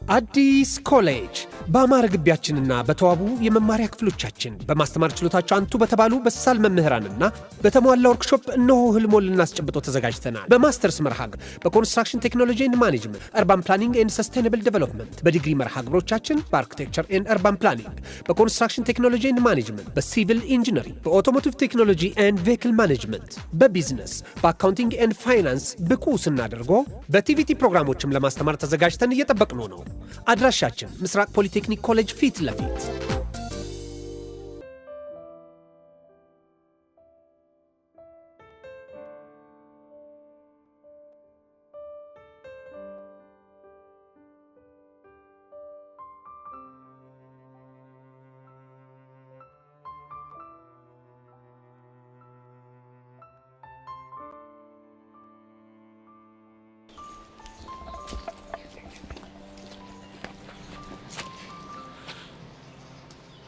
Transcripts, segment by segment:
አዲስ ኮሌጅ በአማረ ግቢያችንና በተዋቡ የመማሪያ ክፍሎቻችን በማስተማር ችሎታቸው አንቱ በተባሉ በሳል መምህራንና በተሟላ ወርክሾፕ እነሆ ህልሞን ልናስጨብጦ ተዘጋጅተናል። በማስተርስ መርሃ ግብር በኮንስትራክሽን ቴክኖሎጂ ኤንድ ማኔጅመንት፣ አርባን ፕላኒንግ ኤንድ ሰስቴይነብል ዴቨሎፕመንት፣ በዲግሪ መርሃ ግብሮቻችን በአርኪቴክቸር ኤንድ አርባን ፕላኒንግ፣ በኮንስትራክሽን ቴክኖሎጂ ኤንድ ማኔጅመንት፣ በሲቪል ኢንጂነሪንግ፣ በኦቶሞቲቭ ቴክኖሎጂ ኤንድ ቬሂክል ማኔጅመንት፣ በቢዝነስ፣ በአካውንቲንግ ኤንድ ፋይናንስ ብቁ ስናደርጎ በቲቪቲ ፕሮግራሞችም ለማስተማር ተዘጋጅተን እየጠበቅነው ነው። አድራሻችን ምስራቅ ፖሊቴክኒክ ኮሌጅ ፊት ለፊት።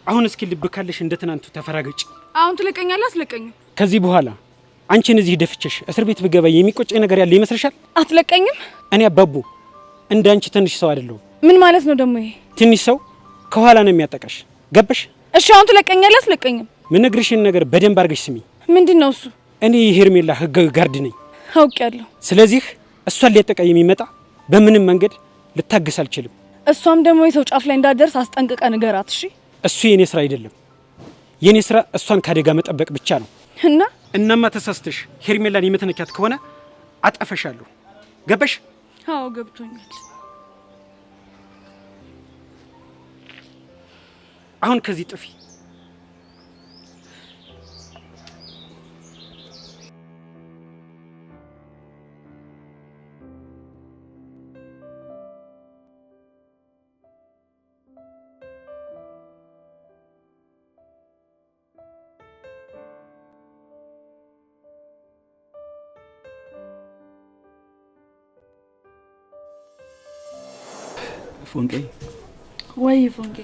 አሁን እስኪ ልብ ካለሽ እንደተናንቱ ተፈራገጭ። አሁን ትለቀኛለህ? አትለቀኝም? ከዚህ በኋላ አንቺን እዚህ ደፍቸሽ እስር ቤት ብገባ የሚቆጨኝ ነገር ያለ ይመስልሻል? አትለቀኝም? እኔ አባቡ እንዳንቺ ትንሽ ሰው አይደለሁ። ምን ማለት ነው ደግሞ ይሄ? ትንሽ ሰው ከኋላ ነው የሚያጠቃሽ። ገባሽ? እሺ አሁን ትለቀኛለህ? አትለቀኝም? ምን ነግርሽን ነገር በደንብ አድርገሽ ስሚ። ምንድነው እሱ? እኔ የሄርሜላ ህጋዊ ጋርድ ነኝ። አውቄያለሁ። ስለዚህ እሷን ሊያጠቃ የሚመጣ በምንም መንገድ ልታገስ አልችልም። እሷም ደግሞ የሰው ጫፍ ላይ እንዳደርስ አስጠንቅቀ ንገራት። እሺ እሱ የኔ ስራ አይደለም። የኔ ስራ እሷን ካደጋ መጠበቅ ብቻ ነው። እናማ ተሳስተሽ ሄርሜላን የምትነካት ከሆነ አጠፈሻለሁ። ገባሽ? አዎ ገብቶኛል። አሁን ከዚህ ጥፊ። ፎንቄ ወይ ፎንቄ፣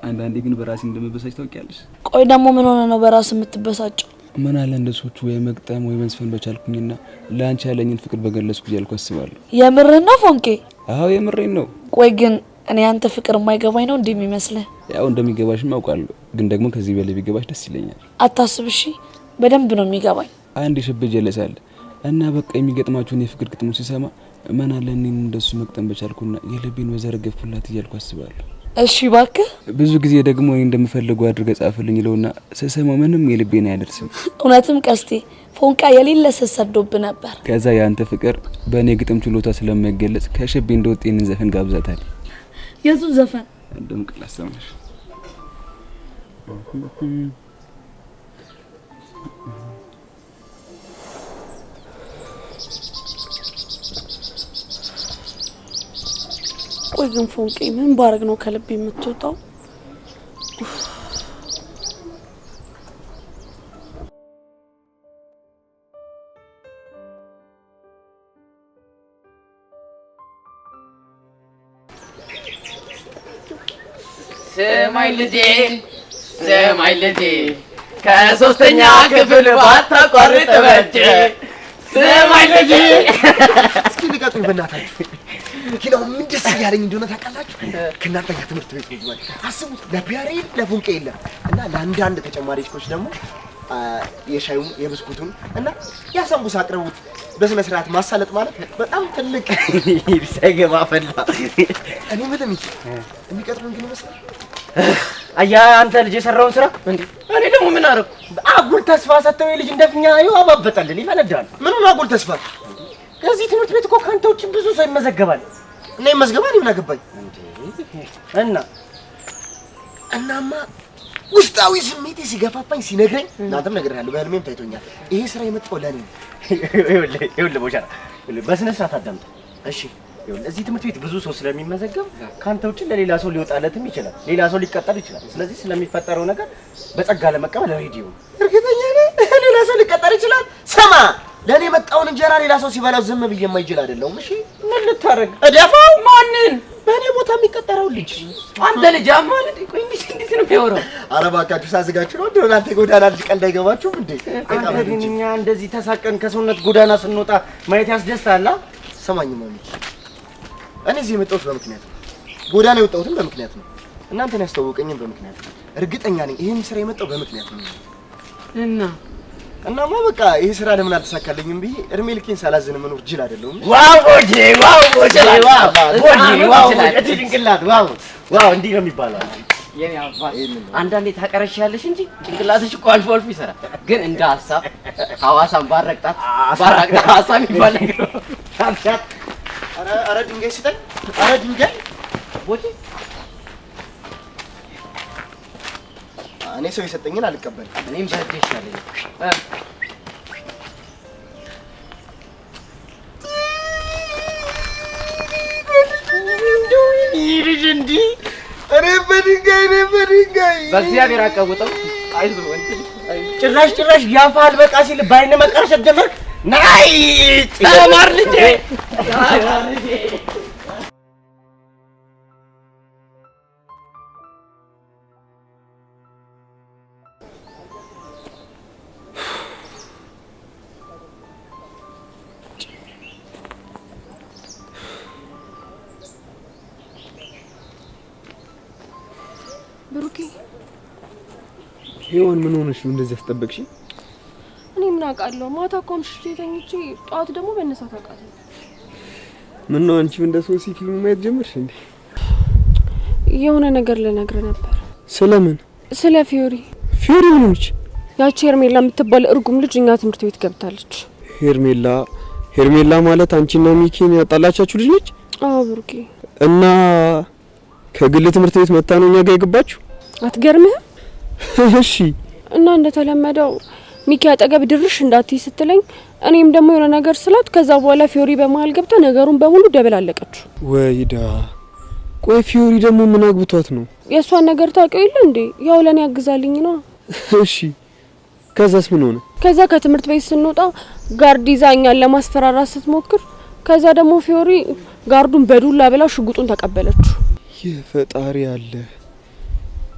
አንዳንዴ ግን በራሴ እንደምበሳጭ ታውቂያለሽ። ቆይ ደግሞ ምን ሆነ ነው በራስ የምትበሳጨው? ምን አለ እንደሶቹ ወይ መቅጠም ወይ መስፈን በቻልኩኝና ለአንቺ ያለኝን ፍቅር በገለጽኩ ያልኩ አስባለሁ። የምርህን ነው ፎንቄ? አዎ የምሬን ነው። ቆይ ግን እኔ አንተ ፍቅር የማይገባኝ ነው እንደሚመስልህ? ያው እንደሚገባሽም አውቃለሁ፣ ግን ደግሞ ከዚህ በላይ ቢገባሽ ደስ ይለኛል። አታስብ እሺ፣ በደንብ ነው የሚገባኝ። አንድ ሽብጅ ለሳለ እና በቃ የሚገጥማችሁን የፍቅር ግጥሞች ሲሰማ ምን አለ እኔን እንደሱ መቅጠም በቻልኩና የልቤን ወዘረገፍኩላት እያልኩ አስባለሁ። እሺ እባክህ። ብዙ ጊዜ ደግሞ እኔ እንደምፈልገው አድርገህ ጻፍልኝ ለውና ስሰማው ምንም የልቤን አይደርስም። እውነትም ቀስቴ ፎንቃ የሌለ ሰሰዶብ ነበር። ከዛ ያንተ ፍቅር በእኔ ግጥም ችሎታ ስለማይገለጽ ከሽቤ እንደወጥ የኔን ዘፈን ጋብዛታል። የቱን ዘፈን? እንደም ቅላሰማሽ ቆይ ግን ፎንቄ ምን ባረግ ነው ከልብ የምትወጣው? ሰማይ ልጄ ከሶስተኛ ክፍል ባታቋርጥ በጀ። ሰማይ ልጄ እስኪ ልቀጡኝ በእናታችሁ። ኪሎ ምን ደስ ያለኝ እንደሆነ ታውቃላችሁ? ከእናንተ ጋር ትምህርት ቤት ነው። አስቡት፣ ለፒያሬ ለፎንቄ የለም እና ለአንዳንድ ተጨማሪ እኮች ደግሞ የሻዩን የብስኩቱን እና ያሰንቡስ አቅርቡት። በስነ ስርዓት ማሳለጥ ማለት በጣም ትልቅ ሳይገባ ፈላ። እኔ ምንም የሚቀጥሉን ግን ይመስላል። አያ አንተ ልጅ የሰራውን ስራ እንዴ? እኔ ደግሞ ምን አደረኩ? አጉል ተስፋ ሰጥተው ልጅ እንደፍኛ ይው አባበጣልን ይፈነዳል። ምኑን አጉል ተስፋ? ከዚህ ትምህርት ቤት እኮ ካንተ ውጪ ብዙ ሰው ይመዘገባል። እና ይመዝገባል ምን አገባኝ እንዴ? እናማ ውስጣዊ ስሜቴ ሲገፋፋኝ ሲነግረኝ እናንተም ነግሬያለሁ፣ በህልሜም ታይቶኛል። ይሄ ስራ የመጣው ለኔ ነው። ይኸውልህ ቦሻራ በስነ ስርዓት አዳምጥ እሺ። ይኸውልህ እዚህ ትምህርት ቤት ብዙ ሰው ስለሚመዘገብ ካንተ ውጪ ለሌላ ሰው ሊወጣለትም ይችላል፣ ሌላ ሰው ሊቀጠር ይችላል። ስለዚህ ስለሚፈጠረው ነገር በጸጋ ለመቀበል ሬዲዮ እርግጠኛ ነህ? ሌላ ሰው ሊቀጠር ይችላል። ሰማ ለኔ መጣውን እንጀራ ሌላ ሰው ሲበላው ዝም ብዬ የማይችል አይደለም። እሺ ምን ልታረግ? እደፋው። ማንን? በእኔ ቦታ የሚቀጠረው ልጅ አንተ ልጅ አማን እንዴ? ቆይ እንዴት ነው የሚያወራው? ኧረ እባካችሁ ሳዝጋችሁ ነው። እንደው እናንተ ጎዳና ልጅ ቀልድ አይገባችሁም እንዴ? አንተ ግን እኛ እንደዚህ ተሳቀን ከሰውነት ጎዳና ስንወጣ ማየት ያስደስታል። ሰማኝ ማሚ፣ እኔ እዚህ የመጣሁት በምክንያት ነው። ጎዳና የወጣሁትም በምክንያት ነው። እናንተን ያስተዋወቀኝም በምክንያት ነው። እርግጠኛ ነኝ ይሄን ስራ የመጣው በምክንያት ነው። እናማ በቃ ይሄ ስራ ለምን አልተሳካልኝም ብዬ እድሜ ልኬን ሳላዝን መኖር ጅል አይደለሁም። ዋው ቦጄ ጭንቅላት ዋው እንዲህ ነው የሚባለው። የኔ አባት አንዳንዴ ታቀረሻለሽ እንጂ ጭንቅላትሽ እኮ አልፎ አልፎ ይሰራል። ግን እንደ ሐሳብ ሐዋሳን ባረቅጣት ሐሳብ ይባል ነገር ታምሻት። ኧረ ድንጋይ ስጠኝ። ኧረ ድንጋይ ቦጄ እኔ ሰው የሰጠኝን አልቀበልም። እኔም በደሻለኝ ይልጅ እንዲ እኔ በድንጋይ በእግዚአብሔር አቀውጠው አይዞህ እንትን ጭራሽ ያፋል በቃ ሲል ባይነ መቀርሸት ጀመርክ። ናይ ተማር ልጄ ብሩኬ ሄዋን ምን ሆነሽ ነው እንደዚህ አስጠበቅሽ? እኔ ምን አውቃለሁ? ማታ እኮ አምሽቼ ተኝቼ ጠዋት ደግሞ በእነሳት አውቃለሁ። ምን ነው አንቺ እንደ ሶሲ ፊልም ማየት ጀመርሽ እንዴ? የሆነ ነገር ልነግርህ ነበር። ስለምን? ስለ ፊዮሪ። ፊዮሪ ምን ሆነች? ያቺ ሄርሜላ የምትባል እርጉም ልጅ እኛ ትምህርት ቤት ገብታለች። ሄርሜላ ማለት አንቺና ሚኪን ያጣላቻችሁ ልጅ ነች? አዎ ብሩኬ። እና ከግል ትምህርት ቤት መጣ ነው እኛ ጋር የገባችሁ? አትገርምህም? እሺ። እና እንደተለመደው ሚኪ አጠገብ ድርሽ እንዳትይ ስትለኝ እኔም ደግሞ የሆነ ነገር ስላት ከዛ በኋላ ፊዮሪ በመሃል ገብታ ነገሩን በሙሉ ደበላለቀችው። ወይዳ ቆይ ፊዮሪ ደግሞ ምን አግብቷት ነው? የሷን ነገር ታውቂው የለ እንዴ? ያው ለኔ ያግዛልኝ ነው። እሺ ከዛስ ምን ሆነ? ከዛ ከትምህርት ቤት ስንወጣ ጋርድ ይዛኛል ለማስፈራራት ስትሞክር ከዛ ደግሞ ፊዮሪ ጋርዱን በዱላ ብላ ሽጉጡን ተቀበለችው። የፈጣሪ አለ።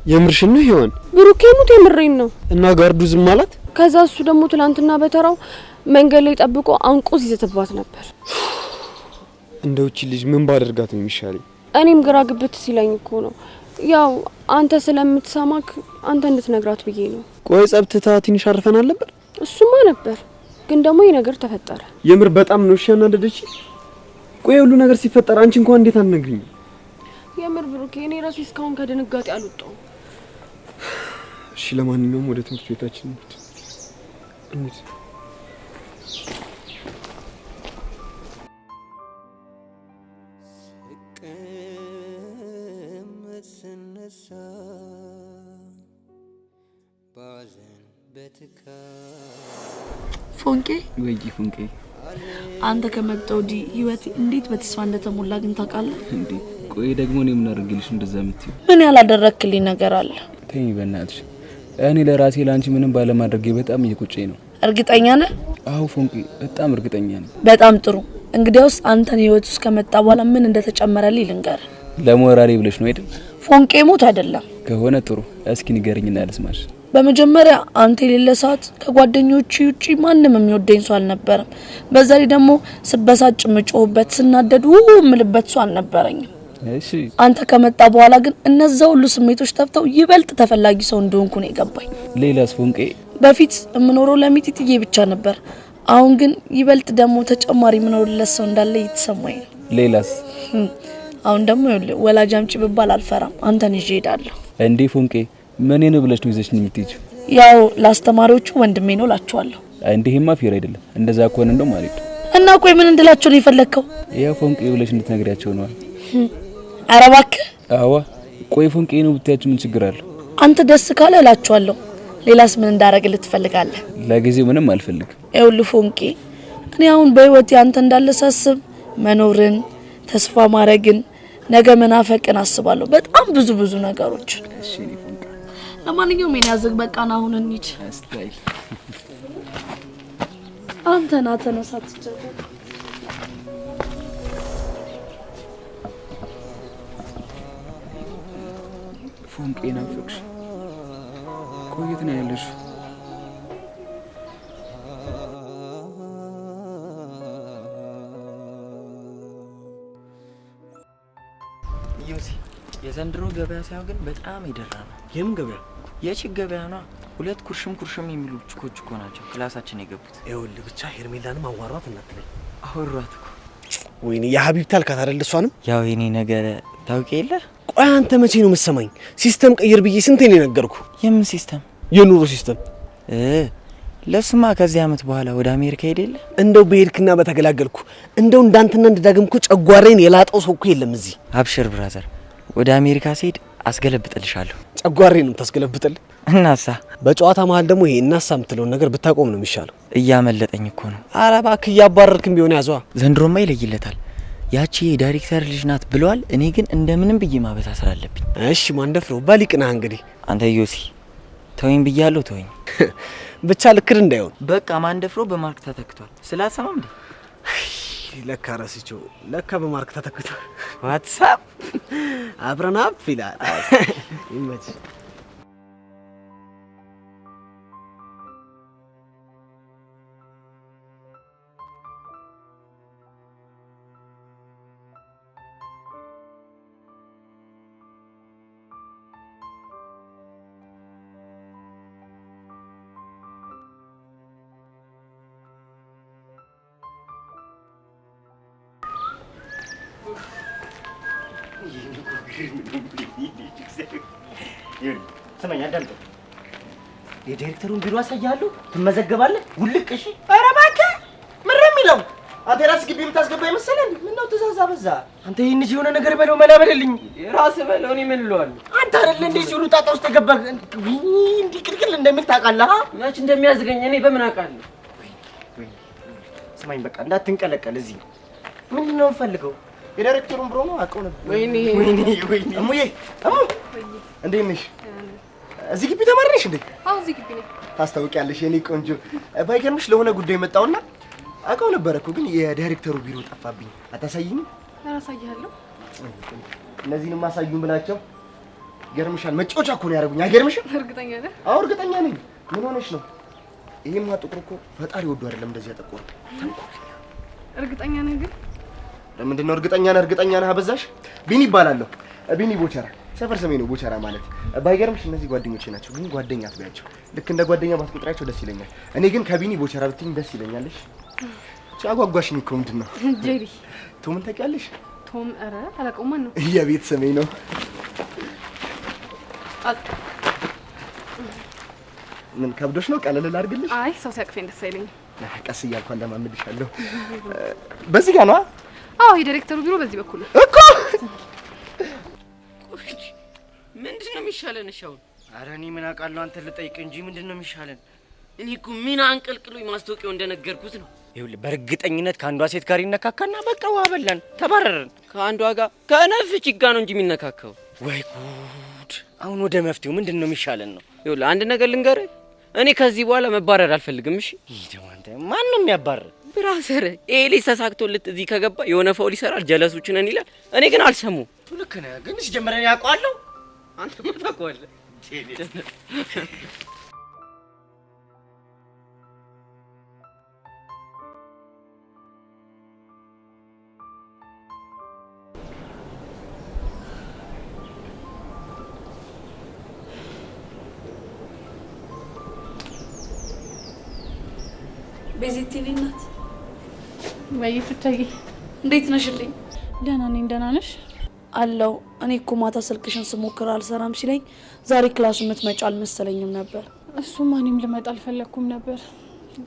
የምርሽን ነው ሄዋን? ብሩኬ ሙት የምሬን ነው። እና ጋርዱ ዝም አላት? ከዛ እሱ ደግሞ ትላንትና በተራው መንገድ ላይ ጠብቆ አንቆ ሲዘትባት ነበር። እንደውቺ ልጅ ምን ባደርጋት ነው የሚሻለኝ? እኔም ግራ ግብት ሲለኝ እኮ ነው ያው አንተ ስለምትሰማክ አንተ እንድትነግራት ብዬ ነው። ቆይ ጸብትታ ትንሽ አርፈናል ነበር? እሱማ ነበር ግን ደግሞ ይሄ ነገር ተፈጠረ። የምር በጣም ነው እሺ ያናደደች። ቆይ ሁሉ ነገር ሲፈጠር አንቺ እንኳን እንዴት አትነግሪኝ? የምር ብሩኬ እኔ ራሴ እስካሁን ከድንጋጤ አልወጣው። እሺ ለማንኛውም ወደ ትምህርት ቤታችን እንሂድ። ፎንቄ ወይ ፎንቄ አንተ ከመጣው ዲ ህይወት እንዴት በተስፋ እንደተሞላ ግን ታውቃለህ እንዴ? ቆይ ደግሞ እኔ ምን አድርግልሽ እንደዛ የምትይው? ምን ያላደረክልኝ ነገር አለ? ተይ በእናትሽ። እኔ ለራሴ ላንቺ ምንም ባለማድረጌ በጣም እየቆጨኝ ነው። እርግጠኛ ነህ? አዎ ፎንቄ በጣም እርግጠኛ ነኝ። በጣም ጥሩ። እንግዲያውስ አንተን ህይወት ውስጥ ከመጣ በኋላ ምን እንደተጨመረልኝ ልንገር። ለሞራሌ ብለሽ ነው አይደል? ፎንቄ ሞት አይደለም ከሆነ ጥሩ። እስኪ ንገሪኝና ልስማሽ። በመጀመሪያ አንተ የሌለ ሰዓት ከጓደኞቼ ውጪ ማንንም የሚወደኝ ሰው አልነበረም። በዛ ላይ ደግሞ ስበሳጭ ምጮህበት ስናደድ ምልበት ሰው አልነበረኝም። እሺ አንተ ከመጣ በኋላ ግን እነዛ ሁሉ ስሜቶች ተፍተው ይበልጥ ተፈላጊ ሰው እንደሆንኩ ነው የገባኝ። ሌላስ ፎንቄ? በፊት የምኖረው ለሚጢጥዬ ብቻ ነበር። አሁን ግን ይበልጥ ደግሞ ተጨማሪ የምኖርለት ሰው እንዳለ እየተሰማኝ ነው። ሌላስ? አሁን ደግሞ ወላጅ አምጪ ብባል አልፈራም። አንተን ይዤ እሄዳለሁ። እንዴ ፎንቄ ምን ነው ብለሽ ነው ይዘሽኝ የምትሄጂው? ያው ለአስተማሪዎቹ ወንድሜ ነው ላችኋለሁ። እንዴማ ፌር አይደለም። እንደዛ ከሆነ እንደው ማለት እና ቆይ ምን እንድላቸው ነው የፈለከው? ያ ፎንቄ ብለሽ እንድትነግሪያቸው ነው። ኧረ እባክህ። አዋ ቆይ ፎንቄ ነው ብታያችሁ ምን ችግር አለው? አንተ ደስ ካለ እላችኋለሁ። ሌላስ ምን እንዳረግልህ ትፈልጋለህ? ለጊዜው ምንም አልፈልግም። ይኸውልህ ፎንቄ እኔ አሁን በህይወቴ አንተ እንዳለ ሳስብ መኖርን፣ ተስፋ ማድረግን፣ ነገ መናፈቅን አስባለሁ። በጣም ብዙ ነገሮች። እሺ ፎንቄ ለማንኛውም እኔ ያዘግ በቃና አሁን እንሂድ። አስታይ አንተ ና ተነሳት ጀምር። ፎንቄ ናፍቅሽ? ቆየት ነው ያለሽ? የዘንድሮ ገበያ ሳይሆን ግን በጣም ይደራ ነው። የምን ገበያ? የቺክ ገበያ ነው። 2 ኩርሽም የሚሉ ችኮች እኮ ናቸው ክላሳችን የገቡት። ይኸውልህ ብቻ ሄርሜላንም አዋሯት እናትለኝ። አወሯት እኮ። ወይኔ የሀቢብቲ አልካት አይደል? እሷንም ያው የኔ ነገር ታውቂ የለ። ቆይ አንተ መቼ ነው የምትሰማኝ? ሲስተም ቀይር ብዬ ስንቴ ነው የነገርኩ? የምን ሲስተም? የኑሮ ሲስተም። ለሱማ ከዚህ አመት በኋላ ወደ አሜሪካ ሄደለ። እንደው በሄድክና በተገላገልኩ። እንደው እንዳንተና እንደዳግም እኮ ጨጓራዬን የላጠው ሰው እኮ የለም እዚህ። አብሽር ብራዘር፣ ወደ አሜሪካ ሲሄድ አስገለብጥልሻለሁ። ጨጓራዬን ነው ታስገለብጥልኝ? እናሳ በጨዋታ መሀል ደግሞ ይሄ እናሳ የምትለውን ነገር ብታቆም ነው የሚሻለው። እያመለጠኝ እኮ ነው። ኧረ እባክህ እያባረርክም ቢሆን ያዟ። ዘንድሮማ ይለይለታል። ያቺ የዳይሬክተር ልጅ ናት ብለዋል። እኔ ግን እንደምንም ብዬ ማበሳሰር አለብኝ። እሺ ማንደፍረው ባሊቅና እንግዲህ አንተ ዮሲ ተወኝ ብያለሁ። ተወኝ ብቻ ልክር እንዳይሆን። በቃ ማንደፍሮ በማርክ ተተክቷል። ስላሰማም እንዴ ለካ ረስቼው። ለካ በማርክ ተተክቷል። ዋትስአፕ አብረን አፕ ይላል። ይመች። ስማኝ አዳምጥ። የዳይሬክተሩን ቢሮ አሳያለሁ፣ ትመዘገባለህ። ጉልቅ እሺ። ኧረ እባክህ ምን ነው የሚለው? አንተ ራስህ ግቢ የምታስገባ ይመስልህ? ምን ነው ትእዛዝ አበዛ? አንተ ይሄን ልጅ የሆነ ነገር በለው መላ በልልኝ። ራስህ በለው። እኔ ምን እለዋለሁ? አንተ አይደል እንዴ ሲሉ ጣጣ ውስጥ የገባህ እንዲህ ቅልቅል እንደሚል ታውቃለህ? መች እንደሚያዝገኝ እኔ በምን አውቃለሁ? ስማኝ በቃ እንዳትንቀለቀል። እዚህ ምንድን ነው የምፈልገው? የዳይሬክተሩን ብሮ ነው አውቀው ነበር። ወይኔ እሙዬ እንዴት ነሽ? እዚህ ግቢ ተማሪ ነሽ እንዴ? አዎ እዚህ ግቢ ነኝ። ታስታውቂያለሽ የኔ ቆንጆ። ባይገርምሽ ለሆነ ጉዳይ መጣውና አውቀው ነበር እኮ ግን የዳይሬክተሩ ቢሮ ጠፋብኝ። አታሳይኝ? አሳይሃለሁ። እነዚህንም አሳዩኝ ብላቸው ገርምሻል። መጫወቻ እኮ ነው ያደረጉኝ። አይገርምሽም? እርግጠኛ ነህ? አዎ እርግጠኛ ነኝ። ምን ሆነሽ ነው? ይሄማ ጥቁር እኮ ፈጣሪ ወዶ አይደለም እንደዚህ ያጠቆረ። እርግጠኛ ነህ ግን? ለምንድን ነው እርግጠኛ ነህ? እርግጠኛ ነህ አበዛሽ። ቢኒ ይባላለሁ። ቢኒ ቦቸራ፣ ሰፈር ስሜ ነው ቦቸራ ማለት። ባይገርምሽ እነዚህ ጓደኞቼ ናቸው፣ ግን ጓደኛ አትበያቸው። ልክ እንደ ጓደኛ ባትቆጥሪያቸው ደስ ይለኛል። እኔ ግን ከቢኒ ቦቸራ ብትይኝ ደስ ይለኛልሽ። ቻጓጓሽኝ እኮ ምንድን ነው? ጄሪ። ቶምን ታውቂያለሽ? ቶም? ኧረ አላውቀውም። ማን ነው? የቤት ስሜ ነው። ምን ከብዶሽ ነው? ቀለል ላድርግልሽ? አይ ሰው ሲያቅፈኝ ደስ አይለኝም። ቀስ እያልኩ እንደማምድሻለሁ። በዚህ ጋር ነው? አዎ የዳይሬክተሩ ቢሮ በዚህ በኩል ነው እኮ። ምንድን ነው የሚሻለን? እሻውን ኧረ እኔ ምን አውቃለሁ። አንተ ልጠይቅ እንጂ ምንድን ነው የሚሻለን? እኔ እኮ ምን አንቀልቅሎኝ ማስታወቂያው እንደነገርኩት ነው። ይኸውልህ በእርግጠኝነት ከአንዷ ሴት ጋር ይነካካና በቃ ውሃ በላን፣ ተባረርን። ከአንዷ ጋር ከነፍጭ ጋር ነው እንጂ የሚነካካው። ወይ ጉድ! አሁን ወደ መፍትሄው ምንድን ነው የሚሻለን ነው? ይኸውልህ አንድ ነገር ልንገርህ፣ እኔ ከዚህ በኋላ መባረር አልፈልግም። እሺ ይደው አንተ ማን ነው የሚያባረር? ብራዘር ኤሊ ተሳክቶልት እዚህ ከገባ የሆነ ፋውል ይሰራል፣ ጀለሶች ነን ይላል። እኔ ግን አልሰሙ። ልክ ነህ፣ ግን ሲጀመረን ያውቀዋለሁ። አንተ ምን ታውቀዋለህ? ቤዚቲ ናት ወይ? ፍታዬ እንዴት ነሽልኝ? ደህና ነኝ። ደህና ነሽ? አለው። እኔ እኮ ማታ ስልክሽን ስሞክር አልሰራም ሲለኝ ዛሬ ክላስ የምትመጪ አልመሰለኝም ነበር። እሱማ እኔም ልመጣ አልፈለኩም ነበር፣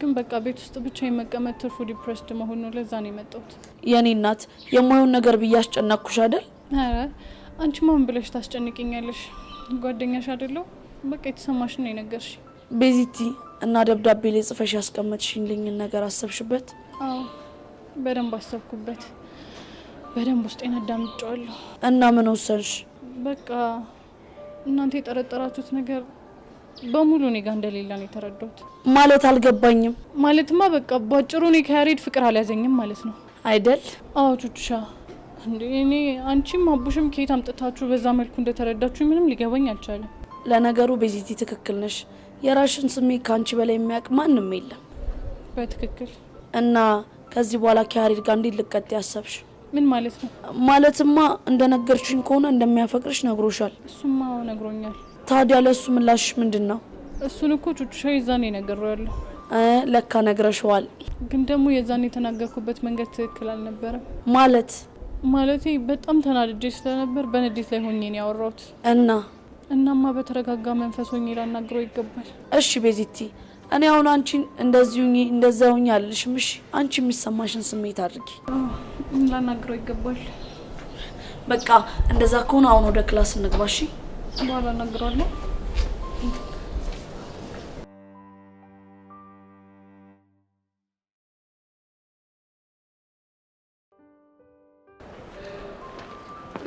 ግን በቃ ቤት ውስጥ ብቻ የመቀመጥ ትርፉ ዲፕሬስድ መሆን ነው። ለዛ ነው የመጣሁት። የኔ እናት የማይሆን ነገር ብዬ አስጨነቅኩሽ አይደል? ኧረ አንቺ ማን ብለሽ ታስጨንቂኛለሽ? ጓደኛሽ አይደለሁ? በቃ የተሰማሽን ነው የነገርሽ። ቤዚቲ እና ደብዳቤ ላይ ጽፈሽ ያስቀመጥሽልኝን ነገር አሰብሽበት? አዎ በደንብ አሰብኩበት። በደንብ ውስጤን አዳምጫለሁ። እና ምን ወሰንሽ? በቃ እናንተ የጠረጠራችሁት ነገር በሙሉ እኔ ጋር እንደሌለ ነው የተረዳሁት። ማለት አልገባኝም። ማለትማ በቃ ባጭሩ እኔ ከያሬድ ፍቅር አልያዘኝም ማለት ነው አይደል? አዎ ቹቹሻ፣ እንዴ እኔ አንቺም አቡሽም ከየት አምጥታችሁ በዛ መልኩ እንደተረዳችሁ ምንም ሊገባኝ አልቻለም። ለነገሩ ቤዚቲ ትክክል ነሽ። የራሽን ስሜት ካንቺ በላይ የሚያውቅ ማንም የለም። በትክክል። እና ከዚህ በኋላ ከያሬድ ጋር እንዴት ልቀጥ ያሰብሽ? ምን ማለት ነው? ማለትማ እንደነገርሽኝ ከሆነ እንደሚያፈቅርሽ ነግሮሻል። እሱማ ነግሮኛል። ታዲያ ለሱ ምላሽ ምንድነው? እሱን እኮ ቹቹሻ ይዛኔ ነገረዋለሁ። ለካ ነግረሽዋል። ግን ደግሞ የዛኔ የተናገርኩበት መንገድ ትክክል አልነበረም። ማለቴ በጣም ተናድጄ ስለነበር በንዴት ላይ ሆኜ ነው ያወራሁት። እናማ በተረጋጋ መንፈስ ሆኜ ላናግረው ይገባል። እሺ ቤዚቲ፣ እኔ አሁን አንቺን እንደዛውኝ አልልሽም። እሺ አንቺ የሚሰማሽን ስሜት አድርጊ። ላናግረው ይገባል። በቃ እንደዛ ከሆነ አሁን ወደ ክላስ እንግባ። እሺ በኋላ እናግረዋለሁ።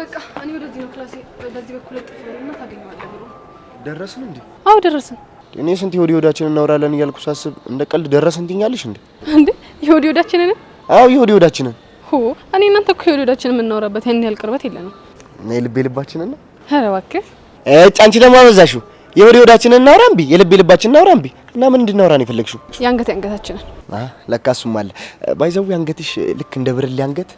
በቃ እኔ ወደዚህ ነው ክላሴ። በዚህ በኩል ጥፍርና ታገኛለህ ብሎ ደረስን እንዴ? አዎ ደረስን። እኔ ስንት የወዲወዳችን እናወራለን እያልኩ ሳስብ እንደ ቀልድ ደረስን ትኛለሽ እንዴ? እንዴ የወዲወዳችንን? አዎ የወዲወዳችንን። እኔ እናንተ እኮ የወዲወዳችንን የምናወራበት ያን ያህል ቅርበት የለንም። እና የልቤ ልባችንን ነው። ኧረ እባክህ አንቺ ደግሞ አበዛሽው። የወዲወዳችንን እናውራ እምቢ፣ የልቤ ልባችንን እናውራ እምቢ። እና ምን እንድናወራ ነው የፈለግሽው? የአንገታችንን። ለካ እሱም አለ። ባይዘው አንገትሽ ልክ እንደ ብርሌ አንገት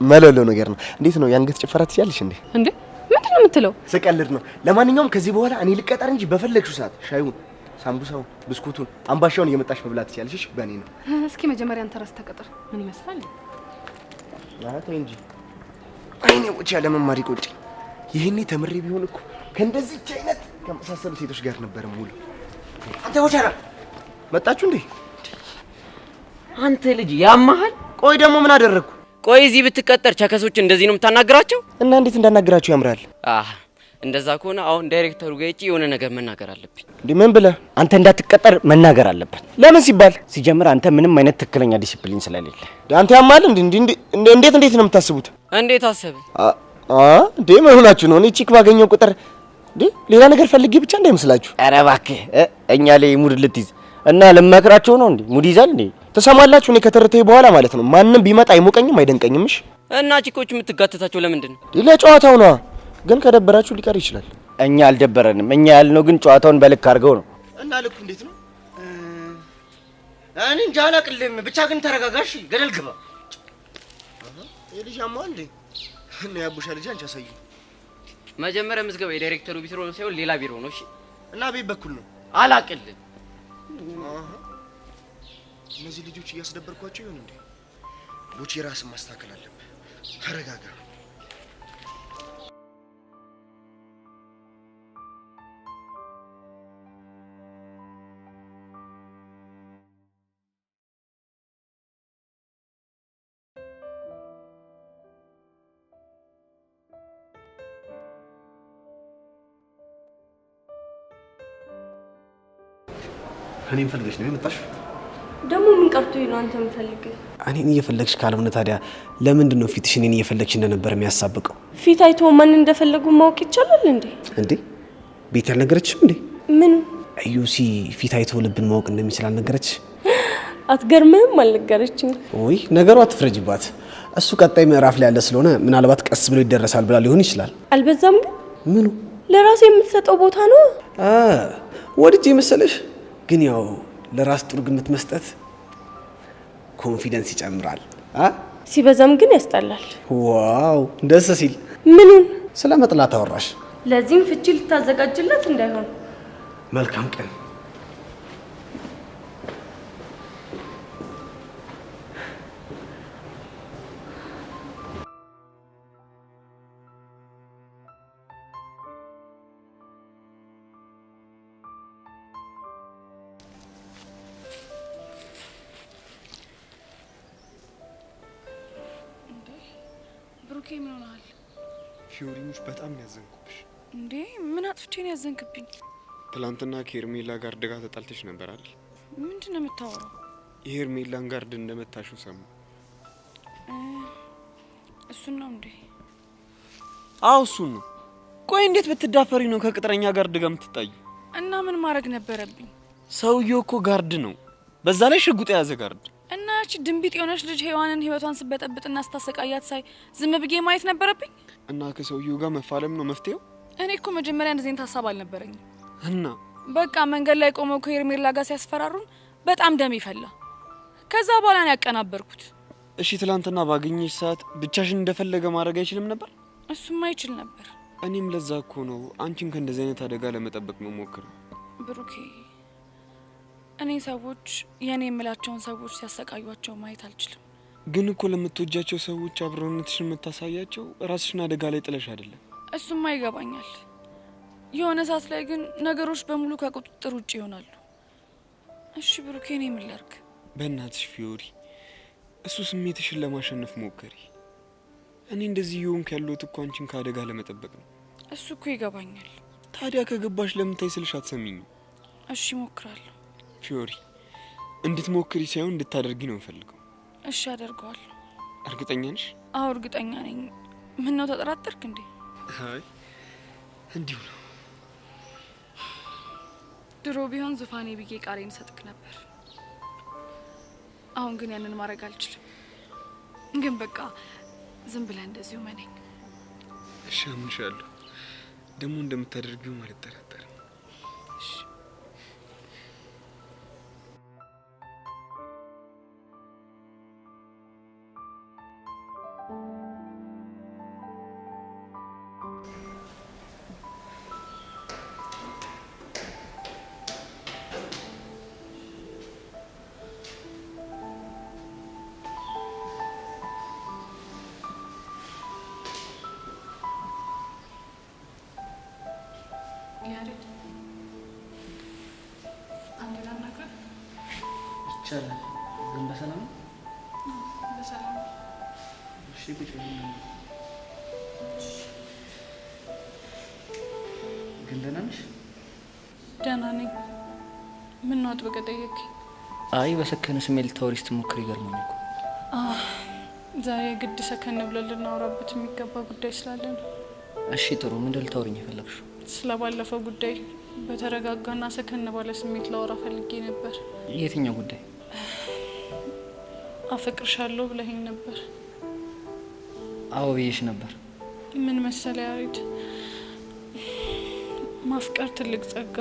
መለሎ ነገር ነው። እንዴት ነው የአንገት ጭፈራ ትችያለሽ እንዴ? እንዴ ምንድነው የምትለው? ስቀልድ ነው። ለማንኛውም ከዚህ በኋላ እኔ ልቀጠር እንጂ በፈለግሽው ሰዓት ሻዩን፣ ሳምቡሳውን፣ ብስኩቱን፣ አምባሻውን እየመጣሽ መብላት ትችያለሽ። እሺ በእኔ ነው። እስኪ መጀመሪያ አንተ ራስህ ተቀጠር። ምን ይመስላል? ተይ እንጂ አይኔ ቁጭ ያለ መማሪ ቁጭ። ይሄኔ ተምሬ ቢሆን እኮ ከእንደዚህች አይነት ከመሳሰሉ ሴቶች ጋር ነበር ሙሉ። አንተ ወቻራ መጣችሁ እንዴ? አንተ ልጅ ያማሃል። ቆይ ደግሞ ምን አደረግኩ? ቆይ እዚህ ብትቀጠር ቸከሶች እንደዚህ ነው የምታናግራቸው? እና እንዴት እንዳናግራቸው ያምራል? እንደዛ ከሆነ አሁን ዳይሬክተሩ ጋር የሆነ ነገር መናገር አለብኝ። እንዴ ምን ብለህ? አንተ እንዳትቀጠር መናገር አለበት። ለምን ሲባል? ሲጀምር አንተ ምንም አይነት ትክክለኛ ዲሲፕሊን ስለሌለ። አንተ ያማል እንዴ? እንዴት ነው የምታስቡት? እንዴት አሰብን? እንዴ ምን ሆናችሁ ነው? እኔ ቺክ ባገኘው ቁጥር እንዴ ሌላ ነገር ፈልጌ ብቻ እንዳይመስላችሁ። ኧረ እባክህ እኛ ላይ ሙድ ልትይዝ እና ልመክራቸው ነው እንዴ? ሙድ ይዛል እንዴ? ተሰማላችሁ? እኔ ከተረተይ በኋላ ማለት ነው ማንንም ቢመጣ አይሞቀኝም አይደንቀኝም። እሺ እና ቺኮች የምትጋተታቸው ለምንድን ነው? ለጨዋታው ነው። ግን ከደበራችሁ ሊቀር ይችላል። እኛ አልደበረንም። እኛ ያልነው ግን ጨዋታውን በልክ አድርገው ነው። እና ልኩ እንዴት ነው? እኔ እንጃ አላቅልም። ብቻ ግን ተረጋጋሽ፣ ገደል ግባ። የልጅ አማ እንዴ እና ያቡሻ ልጅ አንቺ አሳዩ። መጀመሪያ ምዝገባ የዳይሬክተሩ ቢሮ ነው ሳይሆን ሌላ ቢሮ ነው። እሺ እና ቤት በኩል ነው። አላቅልም። እነዚህ ልጆች እያስደበርኳቸው ይሆን እንዴ? ቦቼ ራስን ማስተካከል አለብህ። ተረጋጋ። እኔን ፈልገሽ ነው የመጣሽው? ደግሞ ምን ቀርቶኝ ነው አንተ የምፈልግ? እኔን እየፈለግሽ ካልሆነ ታዲያ ለምንድን ነው ፊትሽ እኔን እየፈለግሽ እንደነበር የሚያሳብቀው? ፊት አይቶ ማን እንደፈለጉ ማወቅ ይቻላል እንዴ? እንዴ ቤት ያልነገረችም እንዴ? ምን አዩሲ ፊት አይቶ ልብን ማወቅ እንደሚችል አልነገረች? አትገርምህም? አልነገረችኝ። ወይ ነገሩ አትፍረጅባት። እሱ ቀጣይ ምዕራፍ ላይ ያለ ስለሆነ ምናልባት ቀስ ብሎ ይደረሳል ብላ ሊሆን ይችላል። አልበዛም ግን? ምኑ ለራሴ የምትሰጠው ቦታ ነው። ወድጄ መሰለሽ? ግን ያው ለራስ ጥሩ ግምት መስጠት ኮንፊደንስ ይጨምራል። ሲበዛም ግን ያስጠላል። ዋው ደስ ሲል። ምኑን? ስለ መጥላት አወራሽ? ለዚህም ፍቺ ልታዘጋጅለት እንዳይሆን። መልካም ቀን። ብሩኬ ምን ሆነሃል? ፊዮሪሙሽ በጣም ያዘንኩብሽ። እንዴ ምን አጥፍቼ ነው ያዘንክብኝ? ትላንትና ከሄርሜላ ጋር ደጋ ተጣልተሽ ነበር አይደል? ምንድነው የምታወራው? የሄርሜላን ጋርድ እንደመታሽው ሰሙ። እሱን ነው እንዴ? አዎ እሱን ነው። ቆይ እንዴት ብትዳፈሪ ነው ከቅጥረኛ ጋርድ ጋር የምትጣዩ? እና ምን ማድረግ ነበረብኝ? ሰውዬው እኮ ጋርድ ነው፣ በዛ ላይ ሽጉጥ የያዘ ጋርድ። እና እቺ ድንቢጥ የሆነች ልጅ ሔዋንን ህይወቷን ስበጠብጥና ስታሰቃያት ሳይ ዝም ብዬ ማየት ነበረብኝ? እና ከሰውዬው ጋር መፋለም ነው መፍትሄው? እኔ እኮ መጀመሪያ እንደዚህ ሀሳብ አልነበረኝም። እና በቃ መንገድ ላይ ቆመው ከሄርሜላ ጋር ሲያስፈራሩን በጣም ደም ይፈላ። ከዛ በኋላ ነው ያቀናበርኩት። እሺ ትላንትና ባገኘሽ ሰዓት ብቻሽን እንደፈለገ ማድረግ አይችልም ነበር? እሱም አይችል ነበር። እኔም ለዛ እኮ ነው አንቺን ከእንደዚህ አይነት አደጋ ለመጠበቅ ነው ሞክረው። ብሩኬ እኔ ሰዎች የኔ የምላቸውን ሰዎች ሲያሰቃዩቸው ማየት አልችልም። ግን እኮ ለምትወጃቸው ሰዎች አብሮነትሽን የምታሳያቸው ራስሽን አደጋ ላይ ጥለሽ አይደለም። እሱም ይገባኛል። የሆነ ሰዓት ላይ ግን ነገሮች በሙሉ ከቁጥጥር ውጭ ይሆናሉ። እሺ ብሩኬ እኔ ምን ላድርግ? በእናትሽ ፊዮሪ እሱ ስሜትሽን ለማሸነፍ ሞክሪ። እኔ እንደዚህ ይሆንክ ያለሁት እኮ አንቺን ከአደጋ ለመጠበቅ ነው። እሱ እኮ ይገባኛል። ታዲያ ከገባሽ ለምን ታይ ስልሽ አትሰሚኝም? እሺ ሞክራለሁ። ፊዮሪ እንድትሞክሪ ሳይሆን እንድታደርጊ ነው የምፈልገው። እሺ አደርገዋለሁ። እርግጠኛ ነሽ? አዎ እርግጠኛ ነኝ። ምን ነው ተጠራጠርክ እንዴ? አይ እንዲሁ ነው። ድሮ ቢሆን ዙፋኔ ብዬ ቃሌን ሰጥክ ነበር። አሁን ግን ያንን ማድረግ አልችልም። ግን በቃ ዝም ብለህ እንደዚሁ መነኝ። እሺ አምንሻለሁ። ደግሞ እንደምታደርጊው አልጠራጠርም። እሺ ያሬድ አንድ ነገር ይቻላል። ግን በሰላም ነው? በሰላም ነው። እሺ ቁጭ በል። ግን ደህና ነሽ? ደህና ነኝ። ምን ነው አጥብቀህ ጠየቅኝ? አይ በሰከነ ስሜት ልታወሪ ስትሞክሪ ይገርመኛል እኮ። ዛሬ ግድ ሰከን ብለን ልናወራበት የሚገባ ጉዳይ ስላለ ነው። እሺ ጥሩ። ምንድን ልታወሪኝ የፈለግሽው? ስለባለፈው ጉዳይ በተረጋጋና ሰከን ባለ ስሜት ላወራ ፈልጌ ነበር። የትኛው ጉዳይ? አፈቅርሻለሁ ብለኸኝ ነበር። አዎ ብዬሽ ነበር። ምን መሰለህ ያሬድ፣ ማፍቀር ትልቅ ጸጋ፣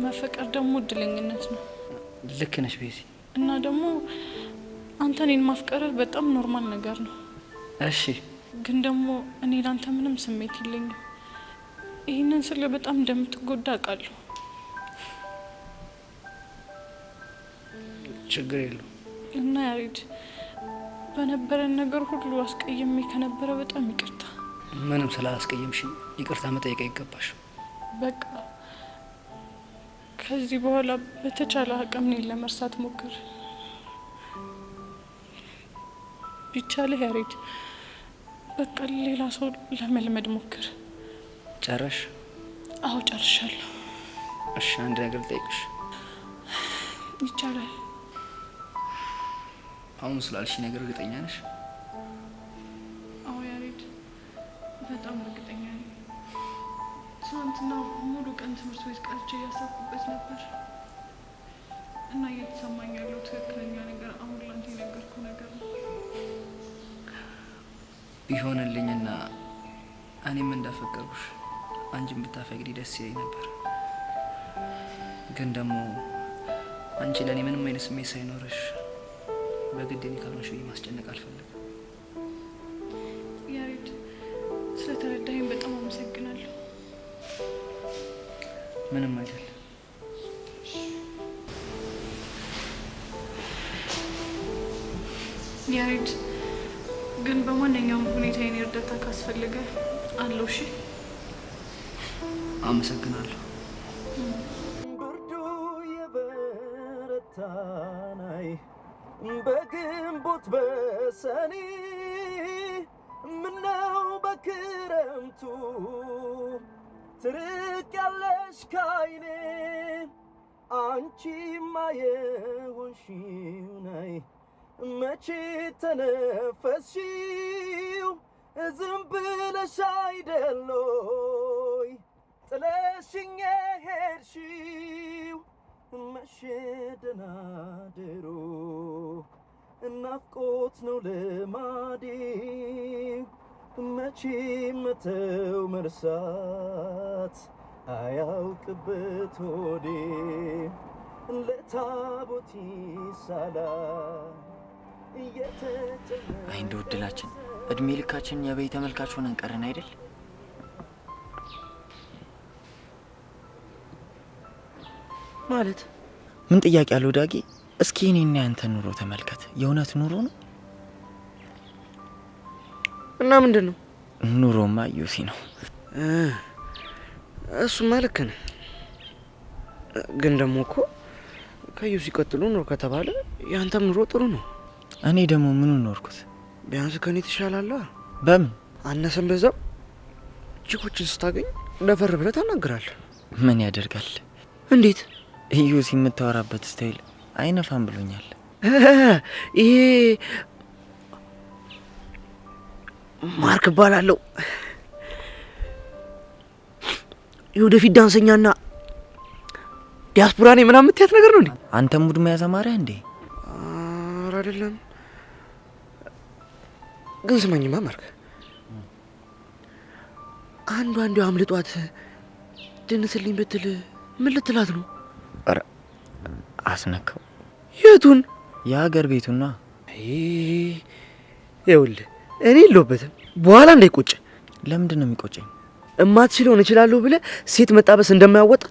መፈቀር ደግሞ እድለኝነት ነው። ልክ ነሽ ቤዚ። እና ደግሞ አንተ እኔን ማፍቀርህ በጣም ኖርማል ነገር ነው። እሺ ግን ደግሞ እኔ ላንተ ምንም ስሜት የለኝም። ይህንን ስለ በጣም እንደምትጎዳ አውቃለሁ። ችግር የለው። እና ያሬድ በነበረን ነገር ሁሉ አስቀየሜ ከነበረ በጣም ይቅርታ። ምንም ስላስቀየምሽኝ ይቅርታ መጠየቅ አይገባሽ። በቃ ከዚህ በኋላ በተቻለ አቅም እኔን ለመርሳት ሞክር። ቢቻልህ ያሬድ በቃ ሌላ ሰው ለመልመድ ሞክር። ጨረሽ? አዎ ጨርሻለሁ። እሺ አንድ ነገር ልጠይቅሽ። ይቻላል? አሁን ስላልሽ ነገር እርግጠኛ ነሽ? አዎ ያሬድ በጣም እርግጠኛ ነኝ። ትናንትና ሙሉ ቀን ትምህርት ቤት ቀርቼ እያሰብኩበት ነበር እና እየተሰማኝ ያለው ትክክለኛ ነገር አሁን ላንተ የነገርኩህ ነገር ነው። ቢሆንልኝና እኔም እንዳፈቀርኩሽ አንቺን ብታፈቅሪ ደስ ይለኝ ነበር። ግን ደግሞ አንቺ ለእኔ ምንም አይነት ስሜት ሳይኖርሽ በግድ እኔ ካልሆንሽ ብዬ ማስጨነቅ አልፈልግም። ያሬድ ስለተረዳኸኝ በጣም አመሰግናለሁ። ምንም አይደል። ያሬድ ግን በማንኛውም ሁኔታ የኔ እርዳታ ካስፈልገ አለው። እሺ አመሰግናለሁ። ብርዱ የበረታናይ በግንቦት በሰኔ ምነው በክረምቱ ትርቅ ያለሽ ካይኔ አንቺማ የሆንሽው ናይ መቼ ተነፈስሽው ዝም ብለሽ አይደሎይ ጥለሽኝ ሄድሽው መሸደናደሮ ናፍቆት ነው ልማዴ መቼ መተው መርሳት አያውቅበት ሆዴ ለታቦት ይሳላል አይ እንደው እድላችን እድሜ ልካችን የበይ ተመልካች ሆነን ቀረን አይደል? ማለት ምን ጥያቄ አለው ዳጊ? እስኪ እኔና ያንተ ኑሮ ተመልከት። የእውነት ኑሮ ነው እና ምንድነው? ኑሮማ ዩሲ ነው። እሱማ ልክ ነህ። ግን ደግሞ እኮ ከዩሲ ቀጥሎ ኑሮ ከተባለ ያንተም ኑሮ ጥሩ ነው። እኔ ደግሞ ምኑን ኖርኩት? ቢያንስ ከኔ ትሻላለህ። በምን አነሰም በዛም ቺኮችን ስታገኝ ደፈር ብለህ ታናግራለህ። ምን ያደርጋል? እንዴት ዩሲ የምታወራበት ስታይል አይነፋም ብሎኛል። ይሄ ማርክ ባላለው የወደፊት ዳንሰኛና ዲያስፖራ ነኝ ምናምን የምትያት ነገር ነው እንዴ? አንተ ሙድ መያዝ አማረህ እንዴ? ኧረ አይደለም። ግን ስማኝማ ማርክ፣ አንዱ አምልጧት ድንስልኝ ብትል ምን ልትላት ነው? ኧረ አስነካው። የቱን? የሀገር ቤቱና። ይኸውልህ እኔ የለሁበትም። በኋላ እንዳይቆጭ። ለምንድን ነው የሚቆጨኝ? እማትችለውን እችላለሁ ብለህ ሴት መጣበስ እንደማያወጣ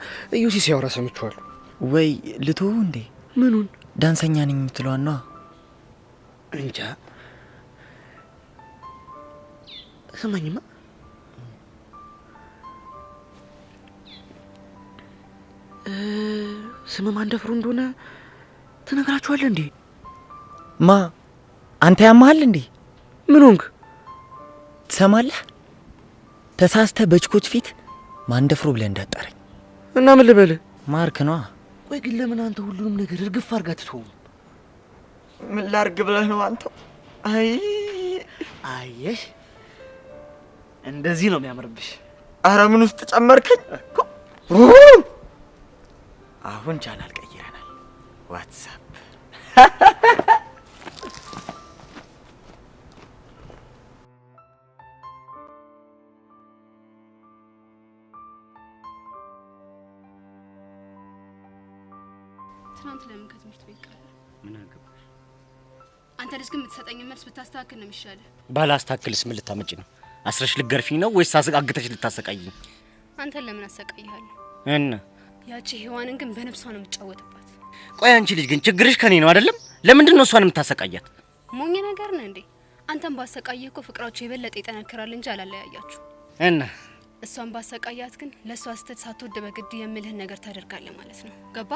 ዩሲ ሲያወራ ሰምቼዋለሁ። ወይ ልትወው እንዴ? ምኑን? ዳንሰኛ ነኝ የምትለዋን ነዋ። እንጃ። ስማኝማ፣ ስም ማን ደፍሮ እንደሆነ ትነግራችኋለህ እንዴ? ማ አንተ ያማሃል እንዴ? ምን ሆንክ? ትሰማለህ? ተሳስተህ በችኮች ፊት ማን ደፍሮ ብለህ እንዳጠረኝ። እና ምን ልበልህ? ማርክ ነዋ። ቆይ ግን ለምን አንተ ሁሉንም ነገር እርግፍ አድርጋ ትተውም? ምን ላርግ ብለህ ነው አንተ? አየሽ፣ እንደዚህ ነው የሚያምርብሽ። አረ ምን ውስጥ ጨመርከኝ? አሁን ቻናል ቀይረናል። ዋትስአፕ ትናንት ለምን ከትምህርት ቤት ቀረ? ምን አገባሽ? አንተ ልጅ ግን የምትሰጠኝ መልስ ብታስተካክል ነው የሚሻለው። ባላስተካክልስ ምን ልታመጪ ነው? አስረሽ ልትገርፊኝ ነው ወይስ አግተሽ ልታሰቃይኝ? አንተን ለምን አሰቃይሃለሁ? እና ያቺ ሔዋንን ግን በነፍሷ ነው የምትጫወትባት። ቆይ አንቺ ልጅ ግን ችግርሽ ከኔ ነው አይደለም? ለምንድን ነው እሷን የምታሰቃያት? ሞኝ ነገር ነህ እንዴ? አንተን ባሰቃየህ እኮ ፍቅራችሁ የበለጠ ይጠነክራል እንጂ አላለያያችሁ። እና እሷን ባሰቃያት ግን ለእሷ ስተት ሳትወድ በግድ የምልህን ነገር ታደርጋለህ ማለት ነው። ገባ?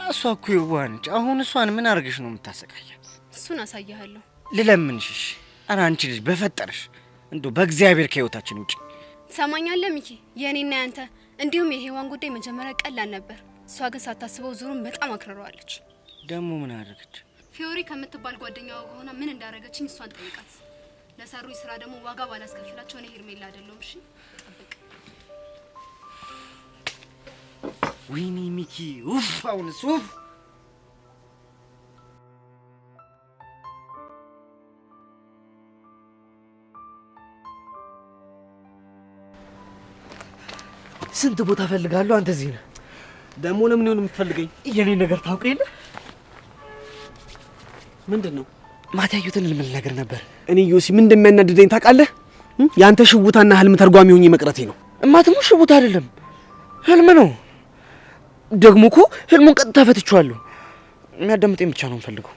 እሷ እኮ የዋህ ነች። አሁን እሷን ምን አድርገሽ ነው የምታሰቃያት? እሱን አሳያለሁ። ልለምንሽ። ኧረ አንቺ ልጅ በፈጠረሽ እንደው በእግዚአብሔር ከህይወታችን ውጪ። ትሰማኛለህ ሚኪ? የእኔና ያንተ እንዲሁም የሔዋን ጉዳይ መጀመሪያ ቀላል ነበር። እሷ ግን ሳታስበው ዙሩን በጣም አክረረዋለች። ደግሞ ምን አደረገች? ፊዮሪ ከምትባል ጓደኛዋ ሆና ምን እንዳደረገችኝ እሷን ጠይቃት። ለሰሩኝ ስራ ደግሞ ዋጋ ባላስከፍላቸው እኔ ሄርሜላ አይደለሁም። እሺ ጠብቅ። ወይኔ ሚኪ ኡፍ! አሁንስ ኡፍ! ስንት ቦታ ፈልጋለሁ። አንተ እዚህ ነህ። ደግሞ ለምን ይሆን የምትፈልገኝ? የኔ ነገር ታውቅ የለ? ምንድነው? ማታ ያዩትን ልምል ነገር ነበር። እኔ ዮሲ ምን እንደሚያናድደኝ ታውቃለህ? ያንተ ሽውታና ህልም ተርጓሚ ሆኜ መቅረቴ ነው። እማትሙ ሽውታ አይደለም ህልም ነው። ደግሞ እኮ ህልሙን ቀጥታ ፈትቼዋለሁ። የሚያዳምጠኝ ብቻ ነው የምፈልገው።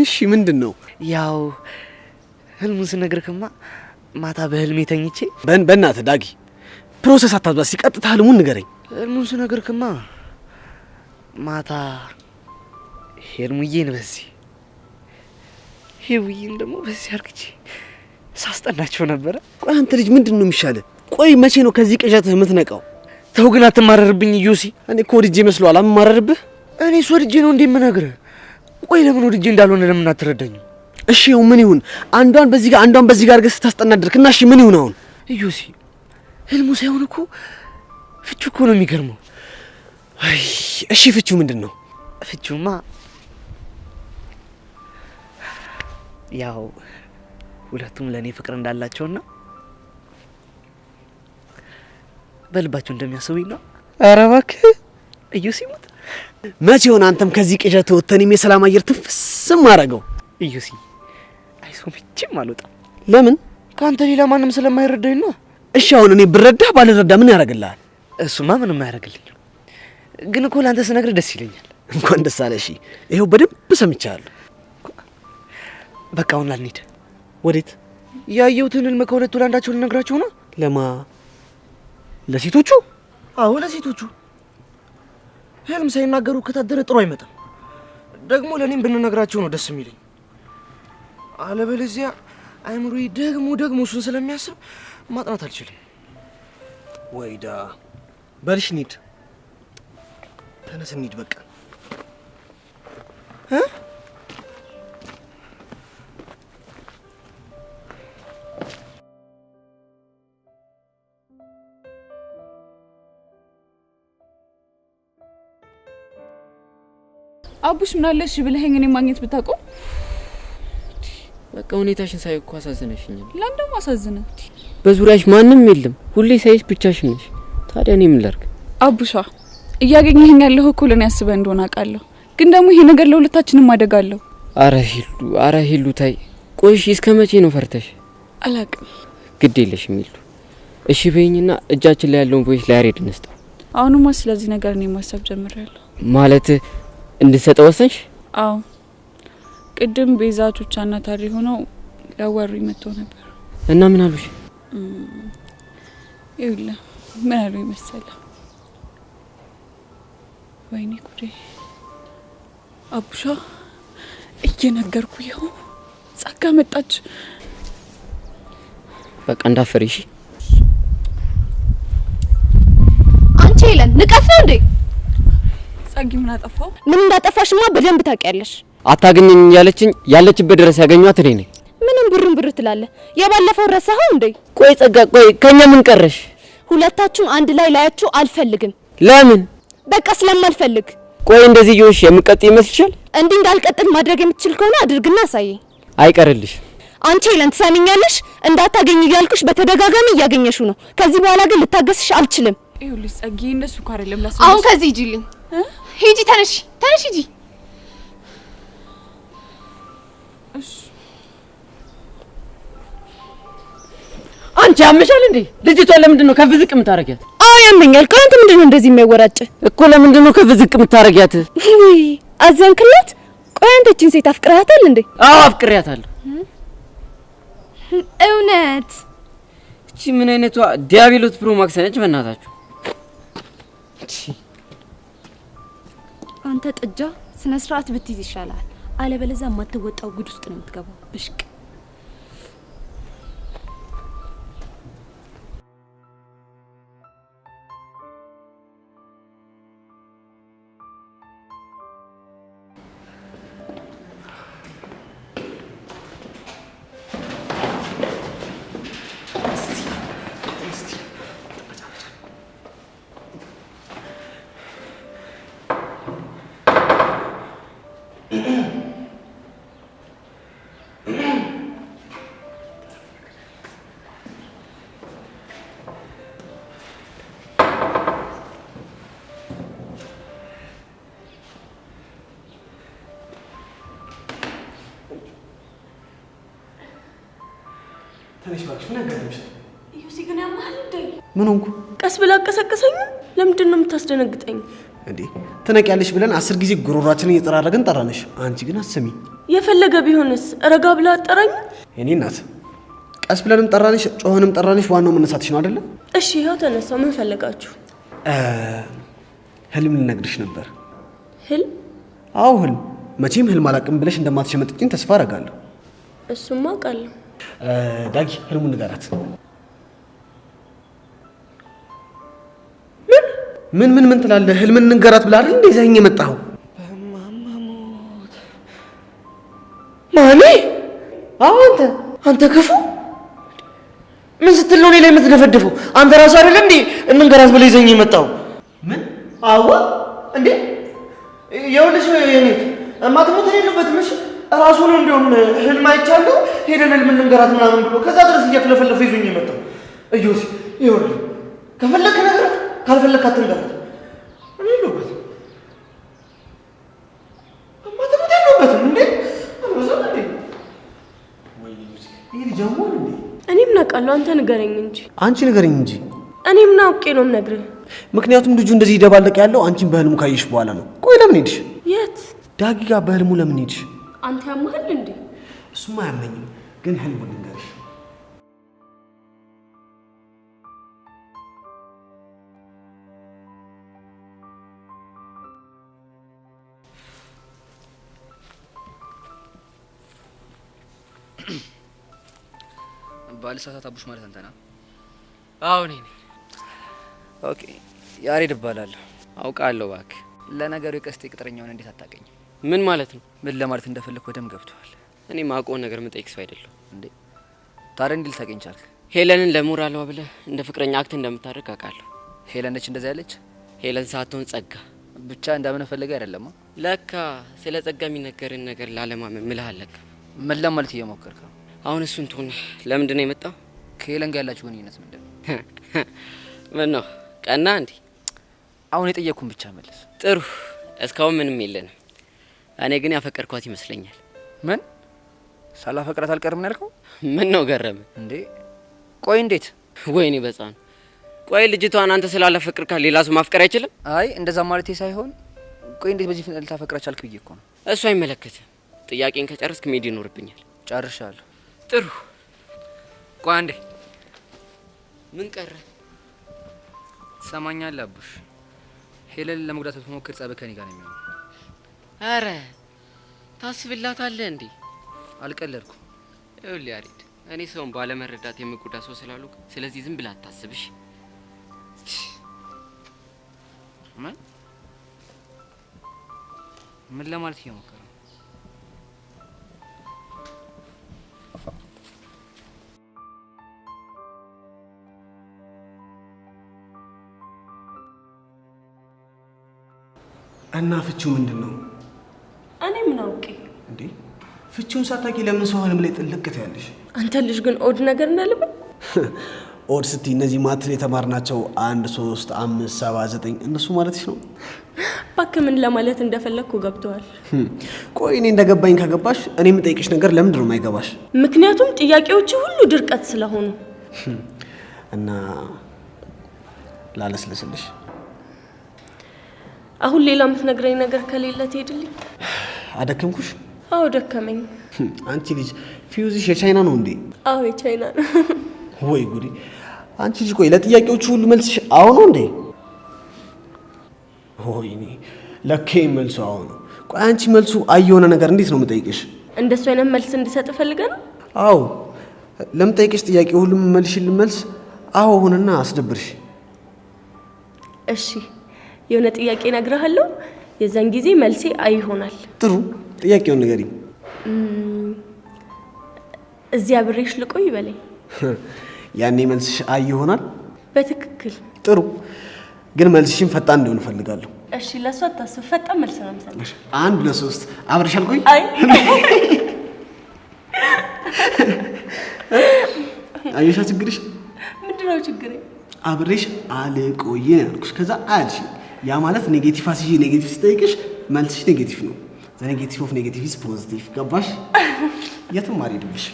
እሺ ምንድነው? ያው ህልሙን ስነግርክማ ማታ በህልሜ ተኝቼ በእናትህ ዳጊ ፕሮሰስ አታዝባ። ሲቀጥታ ህልሙን ንገረኝ። ህልሙን ስነግርክማ ማታ ሄርሙዬን በዚህ ሄውዬን ደግሞ በዚህ አርግቼ ሳስጠናቸው ነበረ። ቆይ አንተ ልጅ ምንድነው የሚሻለው? ቆይ መቼ ነው ከዚህ ቅዠትህ የምትነቃው? ተው ግን አትማረርብኝ ዮሲ። እኔ እኮ ወድጄ መስሎሃል አማረርብህ? እኔ ወድጄ ነው እንዴ የምነግርህ? ቆይ ለምን ወድጄ እንዳልሆነ ለምን አትረዳኝም? እሺ ይኸው ምን ይሁን? አንዷን በዚህ ጋር አንዷን በዚህ ጋር አድርገህ ስታስጠና ድርክና እሺ ምን ይሁን አሁን? ዮሲ ህልሙ ሳይሆን እኮ ፍቹ እኮ ነው የሚገርመው። አይ እሺ ፍቹ ምንድነው? ፍቹማ ያው ሁለቱም ለኔ ፍቅር እንዳላቸውና በልባቸው እንደሚያስቡኝ ነው። ኧረ እባክህ ዮሲ ሞት መቼ ሆነ አንተም ከዚህ ቅዠት ወጥተን የሰላም አየር ትንፍስም አደረገው? ዮሲ ሰው መቼም አልወጣም። ለምን? ካንተ ሌላ ማንም ስለማይረዳኝ ነው። እሺ አሁን እኔ ብረዳህ ባልረዳ ምን ያደርግልሃል? እሱማ ምንም አያደርግልኝም። ግን እኮ ላንተ ስነግርህ ደስ ይለኛል። እንኳን ደስ አለሽ። ይሄው በደንብ ሰምቻለሁ። በቃ አሁን ላንሄድ። ወዴት? ያየሁትን ህልም ከሁለቱ ለአንዳቸው ልነግራቸው ነው። ለማ? ለሴቶቹ? አዎ ለሴቶቹ። ህልም ሳይናገሩ ከታደረ ጥሩ አይመጣም። ደግሞ ለኔም ብንነግራቸው ነው ደስ የሚለኝ። አለበለዚያ አይምሮዬ ደግሞ እሱን ስለሚያስብ ማጥናት አልችልም። ወይዳ በልሽ እንሂድ። ተነስ እንሂድ በቃ። አቡሽ ምን አለሽ ብለኸኝ እኔ ማግኘት ብታቆም በቃ ሁኔታሽን ሳይ እኮ አሳዝነሽኛል። ለምን አሳዝነ? በዙሪያሽ ማንም የለም፣ ሁሌ ሳይሽ ብቻሽን ነሽ። ታዲያ እኔ ምን ላድርግ? አቡሻ እያገኘኸኝ ያለሁ እኮ ለኔ ያስበህ እንደሆነ አውቃለሁ፣ ግን ደግሞ ይሄ ነገር ለሁለታችንም አደጋለሁ። አረ ሂሉ ታይ፣ ቆይሽ እስከ መቼ ነው ፈርተሽ? አላቅም። ግድ የለሽም ሂሉ። እሺ በይኝና እጃችን ላይ ያለውን ቮይስ ላይ ያሬድ እንስጠው። አሁንማ ስለዚህ ነገር እኔ ማሰብ ጀምሬያለሁ። ማለት እንድትሰጠው ወሰንሽ? አዎ ቅድም ቤዛ ቹቻና ታሪ ሆነው ያወሩኝ መጥተው ነበር። እና ምን አሉሽ? ይኸውልህ ምን አሉኝ መሰለህ? ወይኔ ጉዴ አቡሻ እየነገርኩ ይኸው ጸጋ መጣች። በቃ እንዳፈሪ እሺ። አንቺ ሄለን ንቀት ነው እንዴ? ጸጊ ምን አጠፋው? ምን እንዳጠፋሽማ በደንብ ታውቂያለሽ። አታገኘኝ ያለችኝ ያለችበት ድረስ ያገኘኋት እኔ ነኝ። ምንም ብር ትላለህ? የባለፈው ረሳኸው እንዴ? ቆይ ጸጋ፣ ቆይ ከኛ ምን ቀረሽ? ሁለታችሁም አንድ ላይ ላያችሁ አልፈልግም። ለምን? በቃ ስለማልፈልግ። ቆይ እንደዚህ ይውሽ የምቀጥ ይመስልሻል? እንዲህ እንዳልቀጥል ማድረግ የምትችል ከሆነ አድርግና አሳየኝ። አይቀርልሽ። አንቺ ሄለን ትሰሚኛለሽ? እንዳታገኝ እያልኩሽ በተደጋጋሚ እያገኘሽው ነው። ከዚህ በኋላ ግን ልታገስሽ አልችልም። ይኸውልሽ ጸጊ እንደሱ እኮ አይደለም ላስ አሁን ከዚህ ሂጂልኝ። ሂጂ ተነሽ ሂጂ። እሺ አንቺ ያምሻል እንዴ? ልጅቷን ለምንድን ነው ከፍ ዝቅ የምታረጊያት? አዎ ያመኛል። ቆይ አንተ ምንድን ነው እንደዚህ የሚያወራጭ? እኮ ለምንድን ነው ከፍ ዝቅ የምታረጊያት? ውይ አዘንክላት። ቆይ አንተ እቺን ሴት አፍቅራታል እንዴ? አዎ አፍቅሪያታለሁ። እውነት? እቺ ምን አይነቷ ዲያብሎስ ፕሮ ማክስ ነች በእናታችሁ? አንተ ጥጃ ስነ ስርዓት ብትይዝ ይሻላል። አለበለዚያ የማትወጣው ጉድ ውስጥ ነው የምትገባው። ብሽቅ ትንሽ ባክሽ ምን አጋጠመሽ? ዩሲ ግን ያማል እንዴ? ምን ሆንኩ? ቀስ ብላ አቀሰቀሰኝ። ለምንድን ነው የምታስደነግጠኝ? እንዴ ትነቂያለሽ ብለን 10 ጊዜ ጉሮሯችንን እየጠራረግን ጠራንሽ። አንቺ ግን አትሰሚ። የፈለገ ቢሆንስ ረጋ ብላ አጠራኝ። እኔ እናት ቀስ ብለንም ጠራንሽ፣ ጮኸንም ጠራንሽ፣ ዋናው መነሳትሽ ነው አይደለ? እሺ ይኸው ተነሳው። ምን ፈለጋችሁ? ህልም ልነግርሽ ነበር። ህልም? አዎ ህልም። መቼም ህልም አላውቅም ብለሽ እንደማትሸመጥጭኝ ተስፋ አደርጋለሁ። እሱማ አውቃለሁ። ዳጊ ህልሙን ንገራት። ምን ትላለህ? ህልምን ንገራት ብላ አይደል እንዴ ይዘኸኝ የመጣኸው? ማኔ? አዎ አንተ ክፉ ምን ስትል ነው እኔ ላይ የምትደፈደፈው? አንተ ራስህ አይደል እንዴ እንንገራት ብለህ ይዘኸኝ የመጣኸው? ምን? አዎ እንዴ ይኸውልሽ የኔት እማትሞት የሌለበትም። እሺ ራሱ ነው እንደውም ህልም አይቻለሁ ሄደን ህልም እንንገራት ምናምን ብሎ ከዛ ድረስ እያክለፈለፈ ይዞኝ የመጣው። እዮሲ ይኸውልህ ከፈለክ ነገራት፣ ካልፈለክ አትንገራት። እኔ የለሁበትም እማትሞት የለሁበትም። እንዴ አልበዛም እንዴ? ወይኔ ያሟል እንዴ? እኔ ምን አውቃለሁ? አንተ ንገረኝ እንጂ። አንቺ ንገረኝ እንጂ። እኔ ምን አውቄ ነው የምነግርህ? ምክንያቱም ልጁ እንደዚህ ይደባለቅ ያለው አንቺን በህልሙ ካየሽ በኋላ ነው። ቆይ ለምን ሄድሽ? የት? ዳጊ ጋር በህልሙ ለምን ሄድሽ? አንተ ያመሃል እንዴ? እሱማ አያመኝም፣ ግን ህልሙ ልንገርሽ። ባልሳሳት አቡሽ ማለት አንተ ነህ? አዎ እኔ ነኝ። ኦኬ ያሬድ እባላለሁ። አውቃለሁ እባክህ። ለነገሩ የቀስቴ ቅጥረኛውን እንዴት አታውቀኝም? ምን ማለት ነው? ምን ለማለት እንደፈለኩ በደም ገብቷል። እኔ ማውቀውን ነገር የምጠይቅ ሰው አይደለሁ። እንዴ ታዲያ እንዴት ልታውቀኝ ቻልክ? ሄለንን ለሞራሏ ብለህ እንደ ፍቅረኛ አክት እንደምታደርግ አውቃለሁ። ሄለን ነች እንደዛ ያለች? ሄለን ሳትሆን ጸጋ። ብቻ እንዳምን ፈልገህ አይደለም? ለካ ስለ ጸጋ የሚነገርን ነገር ላለማመን ምልሃል። ለካ ምን ለማለት እየሞከርክ ነው? አሁን እሱን ትሆን ለምንድን ነው የመጣው? ከሄለን ጋር ያላችሁ ግንኙነት ምንድን ነው? ምን ነው ቀና እንዴ? አሁን የጠየቅኩን ብቻ መልስ። ጥሩ፣ እስካሁን ምንም የለንም። እኔ ግን ያፈቀርኳት ይመስለኛል። ምን? ሳላፈቅራት አልቀርም ያልከው? ምን ነው ገረመ እንዴ? ቆይ እንዴት? ወይኔ በጻን። ቆይ ልጅቷን አንተ ስላላፈቅርካት ሌላ ሰው ማፍቀር አይችልም? አይ እንደዛ ማለቴ ሳይሆን፣ ቆይ እንዴት በዚህ ፍጥነት ልታፈቅራት ቻልክ ብዬ እኮ ነው። እሱ አይመለከትም። ጥያቄን ከጨረስክ መሄድ ይኖርብኛል። ጨርሻለሁ። ጥሩ። ቆይ አንዴ። ምን ቀረ? ትሰማኛለህ አቡሽ? ሄለን ለመጉዳት ብትሞክር ጸብ ከኔ ጋር ነው የሚሆነው። አረ ታስብላታለህ እንዴ? አልቀለድኩም። ይኸውልህ ያሬድ፣ እኔ ሰውን ባለመረዳት የምጎዳ ሰው ስላልኩ ስለዚህ ዝም ብለህ አታስብሽ። ምን ለማለት እየሞከረ ነው? እና ፍቺው ምንድን ነው? እኔ ምን አውቄ እንዴ? ፍቺውን ሳታውቂ ለምን ሰው ህልም ላይ ጥልቅ ትያለሽ? አንተ ልጅ ግን ኦድ ነገር እንዳለበት ኦድ ስትይ እነዚህ ማትል የተማርናቸው 1 3 5 7 9 እነሱ ማለትሽ ነው? እባክህ ምን ለማለት እንደፈለግኩ ገብቶሃል? ቆይ እኔ እንደገባኝ ከገባሽ እኔ የምጠይቅሽ ነገር ለምንድን ነው የማይገባሽ? ምክንያቱም ጥያቄዎች ሁሉ ድርቀት ስለሆኑ እና ላለስለስልሽ። አሁን ሌላ የምትነግረኝ ነገር ከሌለ ትሄድልኝ። አደከምኩሽ? አዎ ደከመኝ። አንቺ ልጅ ፊውዝሽ የቻይና ነው እንዴ? አዎ የቻይና ነው። ወይ ጉዲ! አንቺ ልጅ ቆይ ለጥያቄዎቹ ሁሉ መልስሽ አዎ ነው እንዴ? ወይኔ ለካ መልሱ አዎ ነው። ቆይ አንቺ መልሱ አይ የሆነ ነገር እንዴት ነው የምጠይቅሽ? እንደሱ አይነት መልስ እንድሰጥ ፈልገህ ነው? አዎ ለምጠይቅሽ ጥያቄ ሁሉ መልሽልኝ መልስ አዎ ሆነና አስደብርሽ። እሺ የሆነ ጥያቄ እነግርሃለሁ፣ የዛን ጊዜ መልሴ አይ ይሆናል። ጥሩ፣ ጥያቄውን ንገሪኝ። እዚያ አብሬሽ ልቆይ በለኝ። ያኔ መልስሽ አይ ይሆናል? በትክክል። ጥሩ፣ ግን መልስሽን ፈጣን እንዲሆን እፈልጋለሁ። እሺ ለሷ አታስብ፣ ፈጣን መልስ ነው የምሰጥሽ። 1 2 3 አብሬሽ አልቆይ? አይ አየሻ ችግርሽ? ምንድነው ችግሬ? አብሬሽ አልቆይ ያልኩሽ፣ ከዛ አልሽ። ያ ማለት ኔጌቲቭ አስይዤ ኔጌቲቭ ስጠይቅሽ መልስሽ ኔጌቲቭ ነው። ዘ ኔጌቲቭ ኦፍ ኔጌቲቭ ኢዝ ፖዚቲቭ። ገባሽ? የትም አልሄድብሽ።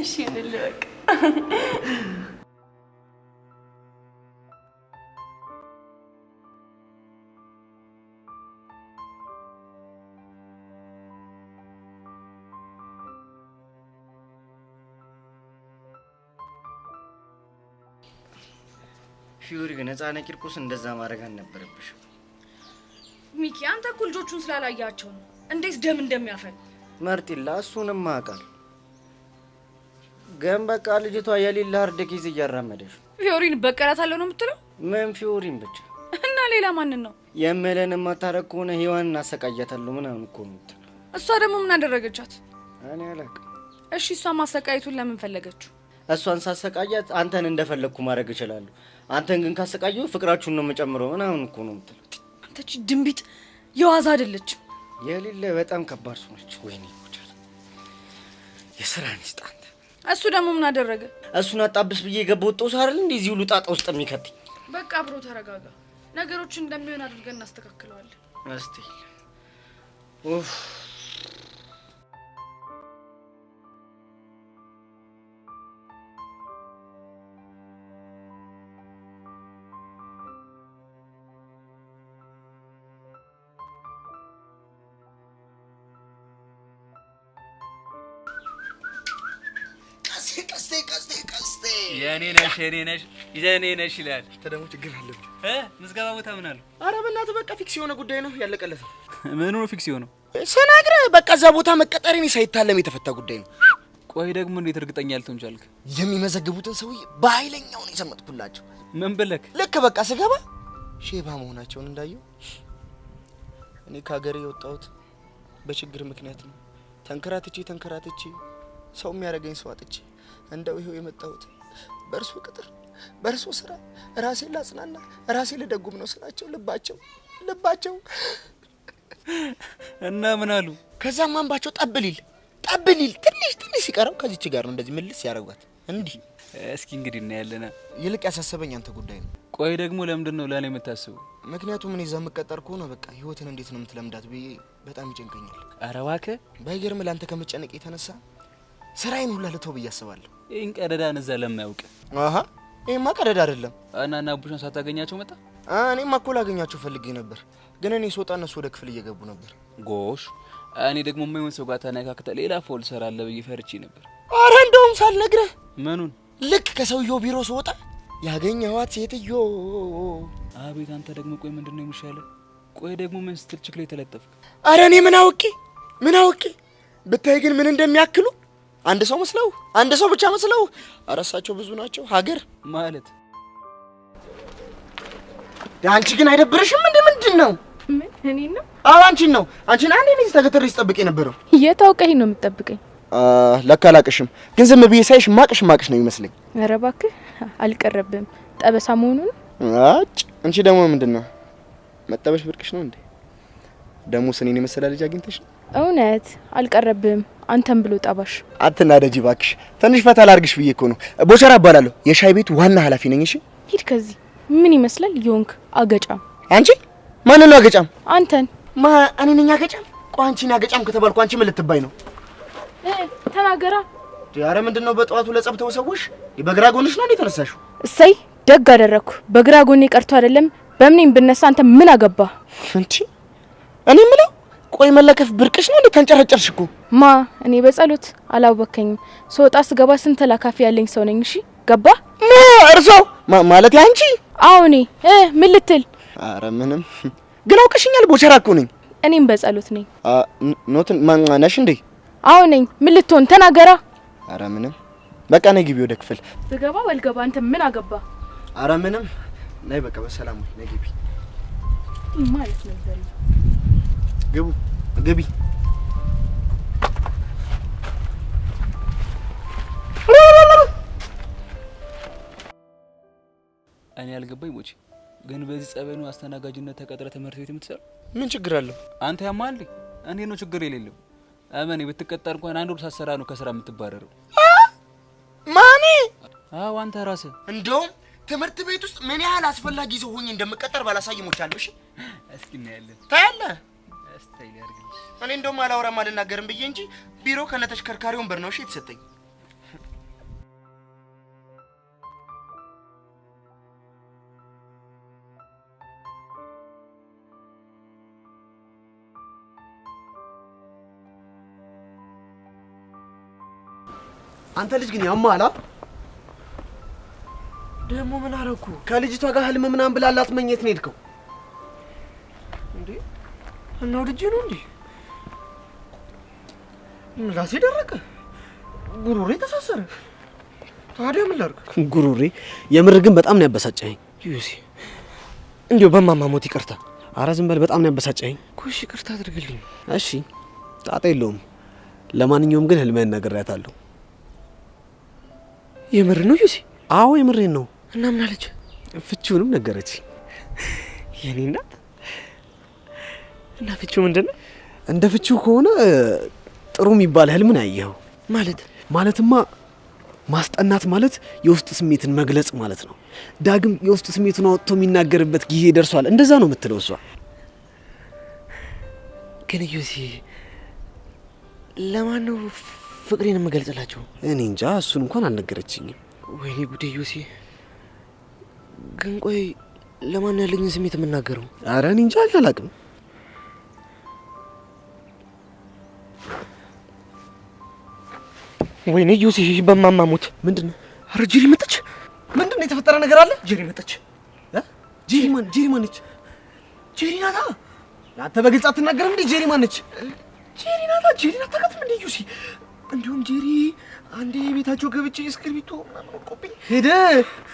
እሺ እንልወቅ። ፊዮሪ ግን ህፃነ ቂርቆስ እንደዛ ማድረግ አልነበረብሽ። ሚኪ አንተ እኮ ልጆቹን ስላላያቸው ነው እንዴት ደም እንደሚያፈል። መርጢላ እሱንም ማቃል ግን በቃ ልጅቷ የሌላ አርደ ጊዜ እያራመደሽ። ፊዮሪን በቀላታለሁ ነው የምትለው? ምን ፊዮሪን ብቻ እና ሌላ ማንን ነው? የምለን ማታረቅ ከሆነ ሔዋንን አሰቃያታለሁ ምናምን እኮ ነው የምትለው። እሷ ደግሞ ምን አደረገቻት? እኔ አላውቅም። እሺ እሷ ማሰቃየቱን ለምን ፈለገችው? እሷን ሳሰቃያት አንተን እንደፈለግኩ ማድረግ እችላለሁ፣ አንተን ግን ካሰቃየሁ ፍቅራችሁን ነው የምጨምረው ምናምን እኮ ነው የምትለው። አንተ እቺ ድንቢጥ የዋዛ አይደለችም። የሌለ በጣም ከባድ ሰው ነች። ወይኔ ጉዳይ የስራ ንስጥ አንተ። እሱ ደግሞ ምን አደረገ? እሱን አጣብስ ብዬ የገባው ጦስ አይደል እንዴ እዚህ ሁሉ ጣጣ ውስጥ የሚከተኝ። በቃ አብሮ ተረጋጋ። ነገሮችን እንደሚሆን አድርገን እናስተካክለዋለን። እስቲ ኡፍ ቀስቴ የኔ ነሽ ይላል። ተደሞ ችግር አለብህ ምዝገባ ቦታ ምን አለው? ኧረ በእናትህ በቃ ፊክስ የሆነ ጉዳይ ነው ያለቀለት ነው። ምኑ ነው ፊክስ የሆነው? ስነግርህ በቃ እዛ ቦታ መቀጠሬን ሳይታለም የተፈታ ጉዳይ ነው። ቆይ ደግሞ እንዴት እርግጠኛ ልትሆን ቻልክ? የሚመዘግቡትን ሰውዬ በኃይለኛው ነው የሰመጥኩላቸው። ምን ብለክ? ልክ በቃ ስገባ ሼባ መሆናቸውን እንዳየው እኔ ከሀገሬ የወጣሁት በችግር ምክንያት ነው። ተንከራትቼ ሰው የሚያደርገኝ ሰው አጥቼ እንደው ይሄው የመጣሁት በእርሱ ቅጥር በእርሱ ስራ ራሴን ላጽናና ራሴን ልደጉም ነው ስላቸው ልባቸው እና ምን አሉ? ከዛም አንባቸው ጠብሊል ትንሽ ሲቀረው ከዚች ጋር ነው እንደዚህ ምልስ ያደርጓት እንዲህ። እስኪ እንግዲህ እናያለን። ይልቅ ያሳሰበኝ አንተ ጉዳይ ነው። ቆይ ደግሞ ለምንድን ነው ለኔ የምታስበው? ምክንያቱም እኔ እዛ መቀጠር ከሆነ በቃ ህይወትን እንዴት ነው የምትለምዳት ብዬ በጣም ይጨንቀኛል። ኧረ እባክህ ባይገርም ለአንተ ከመጨነቅ የተነሳ ስራዬን ሁላ ልተው ብዬ አስባለሁ። ይሄን ቀደዳን እዛ ለማያውቅ ይሄማ ቀደዳ አይደለም። እና ቡሽን ሳታገኛቸው መጣ? እኔማ እኮ ላገኛቸው ፈልጌ ነበር፣ ግን እኔ ስወጣ እነሱ ወደ ክፍል እየገቡ ነበር። ጎሽ እኔ ደግሞ የማይሆን ሰው ጋር ተነካክተ ሌላ ፎል ሰራለ ብዬ ፈርቼ ነበር። ኧረ እንደውም ሳልነግርህ ምኑን? ልክ ከሰውየው ቢሮ ስወጣ ያገኘኋት ሴትዮ። አቤት አንተ ደግሞ ቆይ ምንድነው የሚሻለው? ቆይ ደግሞ ምን ስትል ችክል የተለጠፍክ? ኧረ እኔ ምን አውቄ ብታይ ግን ምን እንደሚያክሉ አንድ ሰው ብቻ መስለው አረሳቸው ብዙ ናቸው። ሀገር ማለት አንቺ ግን አይደብርሽም? ምንድን ነው? እኔ ነው? አዎ አንቺን ነው። አንቺን አንዴ ነው ተከተልሽ ጠብቄ ነበር። የታውቀኝ ነው የምትጠብቀኝ? ለካ አላቅሽም፣ ግን ዝም ብዬ ሳይሽ ማቅሽ ነው የሚመስለኝ። ኧረ እባክህ አልቀረብም። ጠበሳ መሆኑን አንቺ ደግሞ ምንድነው መጠበሽ ብርቅሽ ነው እንዴ? ደግሞ ስኔን የመሰለ ልጅ አግኝተሽ ነው? እውነት አልቀረብም። አንተም ብሎ ጠባሽ። አትናደጂ እባክሽ፣ ትንሽ ፈታ ላርግሽ ብዬ እኮ ነው። ቦቸራ እባላለሁ፣ የሻይ ቤቱ ዋና ኃላፊ ነኝ። እሺ ሂድ ከዚህ። ምን ይመስላል የሆንክ አገጫም? አንቺ ማንን ነው አገጫም? አንተን። እኔ ነኝ አገጫም? ቆይ አንቺን አገጫም ከተባልኩ አንቺ ምን ልትባይ ነው? ተናገራ። ኧረ ምንድነው በጠዋቱ ለጸብተው ሰዎች በግራ ጎንሽ ነው እንዴ ተነሳሽው? እሰይ ደግ አደረኩ። በግራ ጎኔ ቀርቶ አይደለም በምኔም ብነሳ አንተ ምን አገባ? እኔ ምለው ቆይ መለከፍ ብርቅሽ ነው እንዴ? ተንጨረጨርሽ እኮ። እኔ በጸሎት አላወከኝም። ስወጣ ስገባ ስንት ላካፊ ያለኝ ሰው ነኝ። እሺ ገባ? እርሶ ማለት አንቺ? አዎ እኔ ምን ልትል? ኧረ ምንም። ግን አውቀሽኛል፣ ቦቸራ እኮ ነኝ። እኔም በጸሎት ነኝ። ኖትን ነሽ እንዴ? አዎ ነኝ። ምን ልትሆን? ተናገራ። ኧረ ምንም። በቃ ነይ ግቢ ወደ ክፍል። ብገባ ወልገባ አንተ ምን አገባ? ኧረ ምንም። ነይ በቃ በሰላም ነይ ግቢ ማለት ነው። ግቢ። እኔ ያልገባኝ ሞቼ ግን በዚህ ጸበኑ አስተናጋጅነት ተቀጥረ ትምህርት ቤት የምትሰራ ምን ችግር አለው? አንተ ያማል እኔ ነው ችግር የሌለው። አመኔ ብትቀጠር እንኳን አንድ ወር ሳሰራ ነው ከስራ የምትባረረው። ማኔ? አዎ አንተ ራስህ። እንደውም ትምህርት ቤት ውስጥ ምን ያህል አስፈላጊ ሰው ሆኜ እንደምቀጠር ባላሳይሞቻለሁ። እሺ እስኪ እናያለን። ታያለህ። እስታይ ያርግልሽ። እኔ እንደውም አላወራም አልናገርም ብዬ እንጂ ቢሮ ከነተሽከርካሪ ወንበር ነው እሺ የተሰጠኝ። አንተ ልጅ ግን ያማላ ደግሞ ምን አረኩ? ከልጅቷ ጋር ህልም ምናምን ብላላት መኘት ነው የሄድከው እንዴ? እና ወድጄ ነው እንዴ? ምላሴ ደረቀ፣ ጉሮሬ ተሳሰረ። ታዲያ ምን ላድርግ? ጉሮሬ የምር ግን በጣም ነው ያበሳጨኝ። ዩሲ እንዴው በማማሞት ይቅርታ። ኧረ ዝም በል፣ በጣም ነው ያበሳጨኝ። ኩሽ ይቅርታ አድርግልኝ። እሺ ጣጣ የለውም። ለማንኛውም ግን ህልምህን ነግሬያታለሁ። የምር ነው ዩሲ? አዎ የምሬን ነው። እና ምን አለች? ፍቺውንም ነገረች። የኔ እናት። እና ፍቺው ምንድነው? እንደ ፍቺው ከሆነ ጥሩ የሚባል ህልምን አየኸው ማለትማ ማስጠናት ማለት የውስጥ ስሜትን መግለጽ ማለት ነው። ዳግም የውስጥ ስሜቱን አውጥቶ የሚናገርበት ጊዜ ደርሷል። እንደዛ ነው የምትለው እሷ። ግን ዩሲ ለማን ነው ፍቅሬን የምገልጽላቸው? እኔ እንጃ፣ እሱን እንኳን አልነገረችኝም። ወይኔ ጉዴ ዩሲ። ግን ቆይ ለማን ያለኝን ስሜት የምናገረው? ኧረ እኔ እንጃ አላውቅም። ወይኔ ዩሲ በማማሙት ምንድነው? ኧረ ጄሪ መጣች። ምንድነው የተፈጠረ ነገር አለ? ጄሪ መጣች። ጄሪ ማነች? ጄሪ ናታ። አንተ በግልጽ አትናገርም እንዴ? ጄሪ ማነች? ጄሪ ናታ። ጄሪ ናታ ከትም እንዴ ዩሲ። እንዲሁም ጄሪ አንዴ ቤታቸው ገብቼ እስክሪብቶ ቆብኝ ሄደ።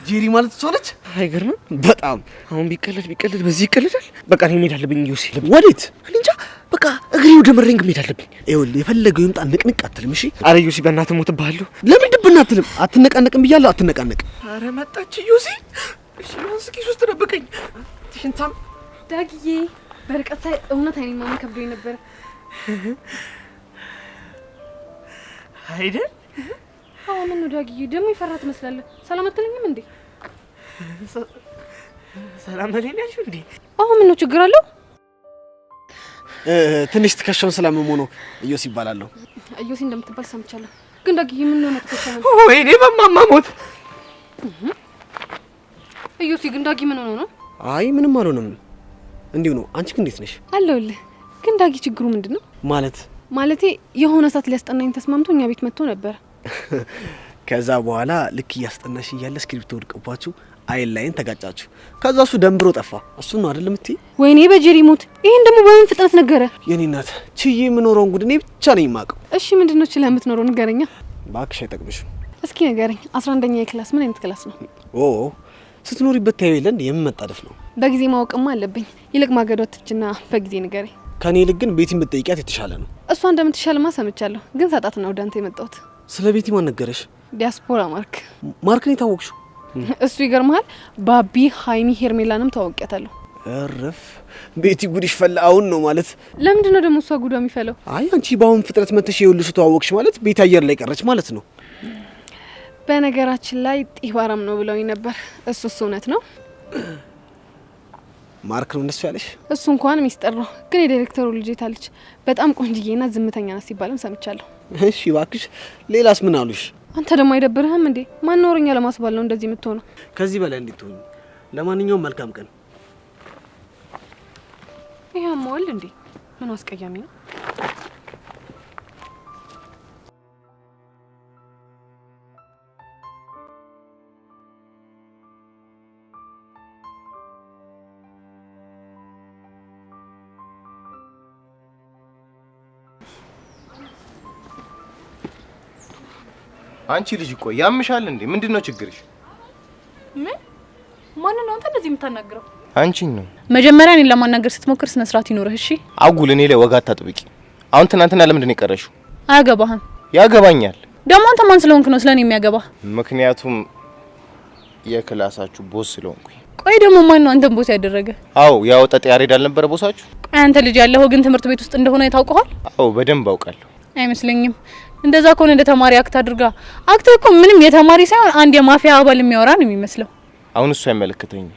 ጄሪ ማለት እሷ ነች? አይገርምም? በጣም አሁን ቢቀለድ በዚህ ይቀለዳል። በቃ እኔ መሄድ አለብኝ ዩሲ። ወዴት? እኔ እንጃ። በቃ እግሬ ወደ መረኝ መሄድ አለብኝ። ይኸውልህ የፈለገው ይምጣ፣ ንቅንቅ አትልም። እሺ? አረ ዩሲ በእናትህ ሞትብሃለሁ። ለምን ድብና አትልም? አትነቃነቅም ብያለሁ። አትነቃነቅ። አረ መጣች ዩሲ። እሺ እስኪ ሶስት ደበቀኝ። ትሽንታም ዳግዬ በርቀት ሳይ እውነት አይኔ ማመን ከብዶኝ ነበር። አይደል? አዎ ምን ነው ዳግዬ ደግሞ ይፈራ ትመስላለህ። ሰላም አትለኝም እንዴ? ሰላም በለኝ ያልሽው እንዴ? አዎ ምን ነው ችግር አለው? ትንሽ ትከሻውን ስላመመው ነው። ኢዮስ ይባላለሁ። ኢዮስ እንደምትባል ሰምቻለሁ። ግን ዳግዬ ምን ነው ትከሻው? ወይኔ በማማሞት ኢዮስ ግን ዳጊ ምን ሆኖ ነው? አይ ምንም አልሆነም፣ እንዲሁ ነው። አንቺ ግን እንዴት ነሽ? አለሁልህ። ግን ዳጊ ችግሩ ምንድነው? ማለቴ የሆነ ሰዓት ሊያስጠናኝ ተስማምቶ እኛ ቤት መጥቶ ነበር። ከዛ በኋላ ልክ እያስጠናሽ እያለ እስክሪብቶ ወድቆባችሁ አይን ላይን ተጋጫችሁ። ከዛ እሱ ደንብሮ ጠፋ። እሱ ነው አይደለም እትይ? ወይኔ በጄሪ ሞት። ይሄን ደግሞ በምን ፍጥነት ነገረ? የኔ እናት ችዬ የምኖረው እንግዲህ እኔ ብቻ ነኝ የማውቀው። እሺ ምንድነው ችለህ የምትኖረው ንገረኛ። እባክሽ አይጠቅምሽም። እስኪ ንገረኝ። 11ኛ ክላስ ምን አይነት ክላስ ነው? ስትኖሪበት ታየው የለን የምመጣደፍ ነው። በጊዜ ማወቅማ አለብኝ። ይልቅ ማገዶትችና በጊዜ ንገረኝ። ከኔ ይልቅ ግን ቤቲን ብትጠይቂያት የተሻለ ነው። እሷ እንደምትሻልማ ሰምቻለሁ። ግን ሳጣት ነው ወደ አንተ የመጣሁት። ስለ ቤቲ ማን ነገረሽ? ዲያስፖራ ማርክን የታወቅሽው? እሱ ይገርምሃል። ባቢ ሃይሚ ሄርሜላንም ታወቂያታለሁ። እረፍ ቤቲ ጉድሽ ፈላ። አሁን ነው ማለት? ለምንድን ነው ደግሞ እሷ ጉዷ የሚፈለው? አይ አንቺ በአሁን ፍጥረት መተሽ ይኸውልሽ ተዋወቅሽ ማለት ቤት አየር ላይ ቀረች ማለት ነው። በነገራችን ላይ ጢባራም ነው ብለውኝ ነበር። እሱስ እውነት ነው? ማርክ ነው እንደሱ ያለሽ? እሱ እንኳን ሚስጥር ነው። ግን የዳይሬክተሩ ልጅ ታለች በጣም ቆንጅዬና ዝምተኛ ናት ሲባልም ሰምቻለሁ። እሺ እባክሽ ሌላስ ምን አሉሽ? አንተ ደግሞ አይደብርህም እንዴ? ማን ኖርኛ ለማስባል ነው እንደዚህ የምትሆነው? ከዚህ በላይ እንድትሆኝ። ለማንኛውም መልካም ቀን። ይሄም ወል እንዴ ምን አስቀያሚ ነው? አንቺ ልጅ እኮ ያምሻል እንዴ? ምንድነው ችግርሽ? ምን ማን ነው አንተ እንደዚህ የምታናግረው? አንቺን ነው። መጀመሪያ እኔን ለማናገር ስትሞክር ስነ ስርዓት ይኖርህ እሺ? አጉል እኔ ላይ ወጋ አታጥብቂ። አሁን ትናንትና ለምንድን ነው የቀረሽው? አያገባህም። ያገባኛል። ደግሞ አንተ ማን ስለሆንክ ነው ስለኔ የሚያገባህ? ምክንያቱም የክላሳችሁ ቦስ ስለሆንኩኝ። ቆይ ደግሞ ማን ነው አንተን ቦስ ያደረገ? አዎ ያው ጠጥ ያሬድ አልነበረ ቦሳችሁ? ቆይ አንተ ልጅ ያለኸው ግን ትምህርት ቤት ውስጥ እንደሆነ ታውቀዋል? አዎ በደንብ አውቃለሁ። አይመስለኝም። እንደዛ ከሆነ እንደ ተማሪ አክት አድርጋ አክት እኮ ምንም የተማሪ ሳይሆን አንድ የማፊያ አባል የሚያወራ ነው የሚመስለው። አሁን እሱ አይመለከተኝም።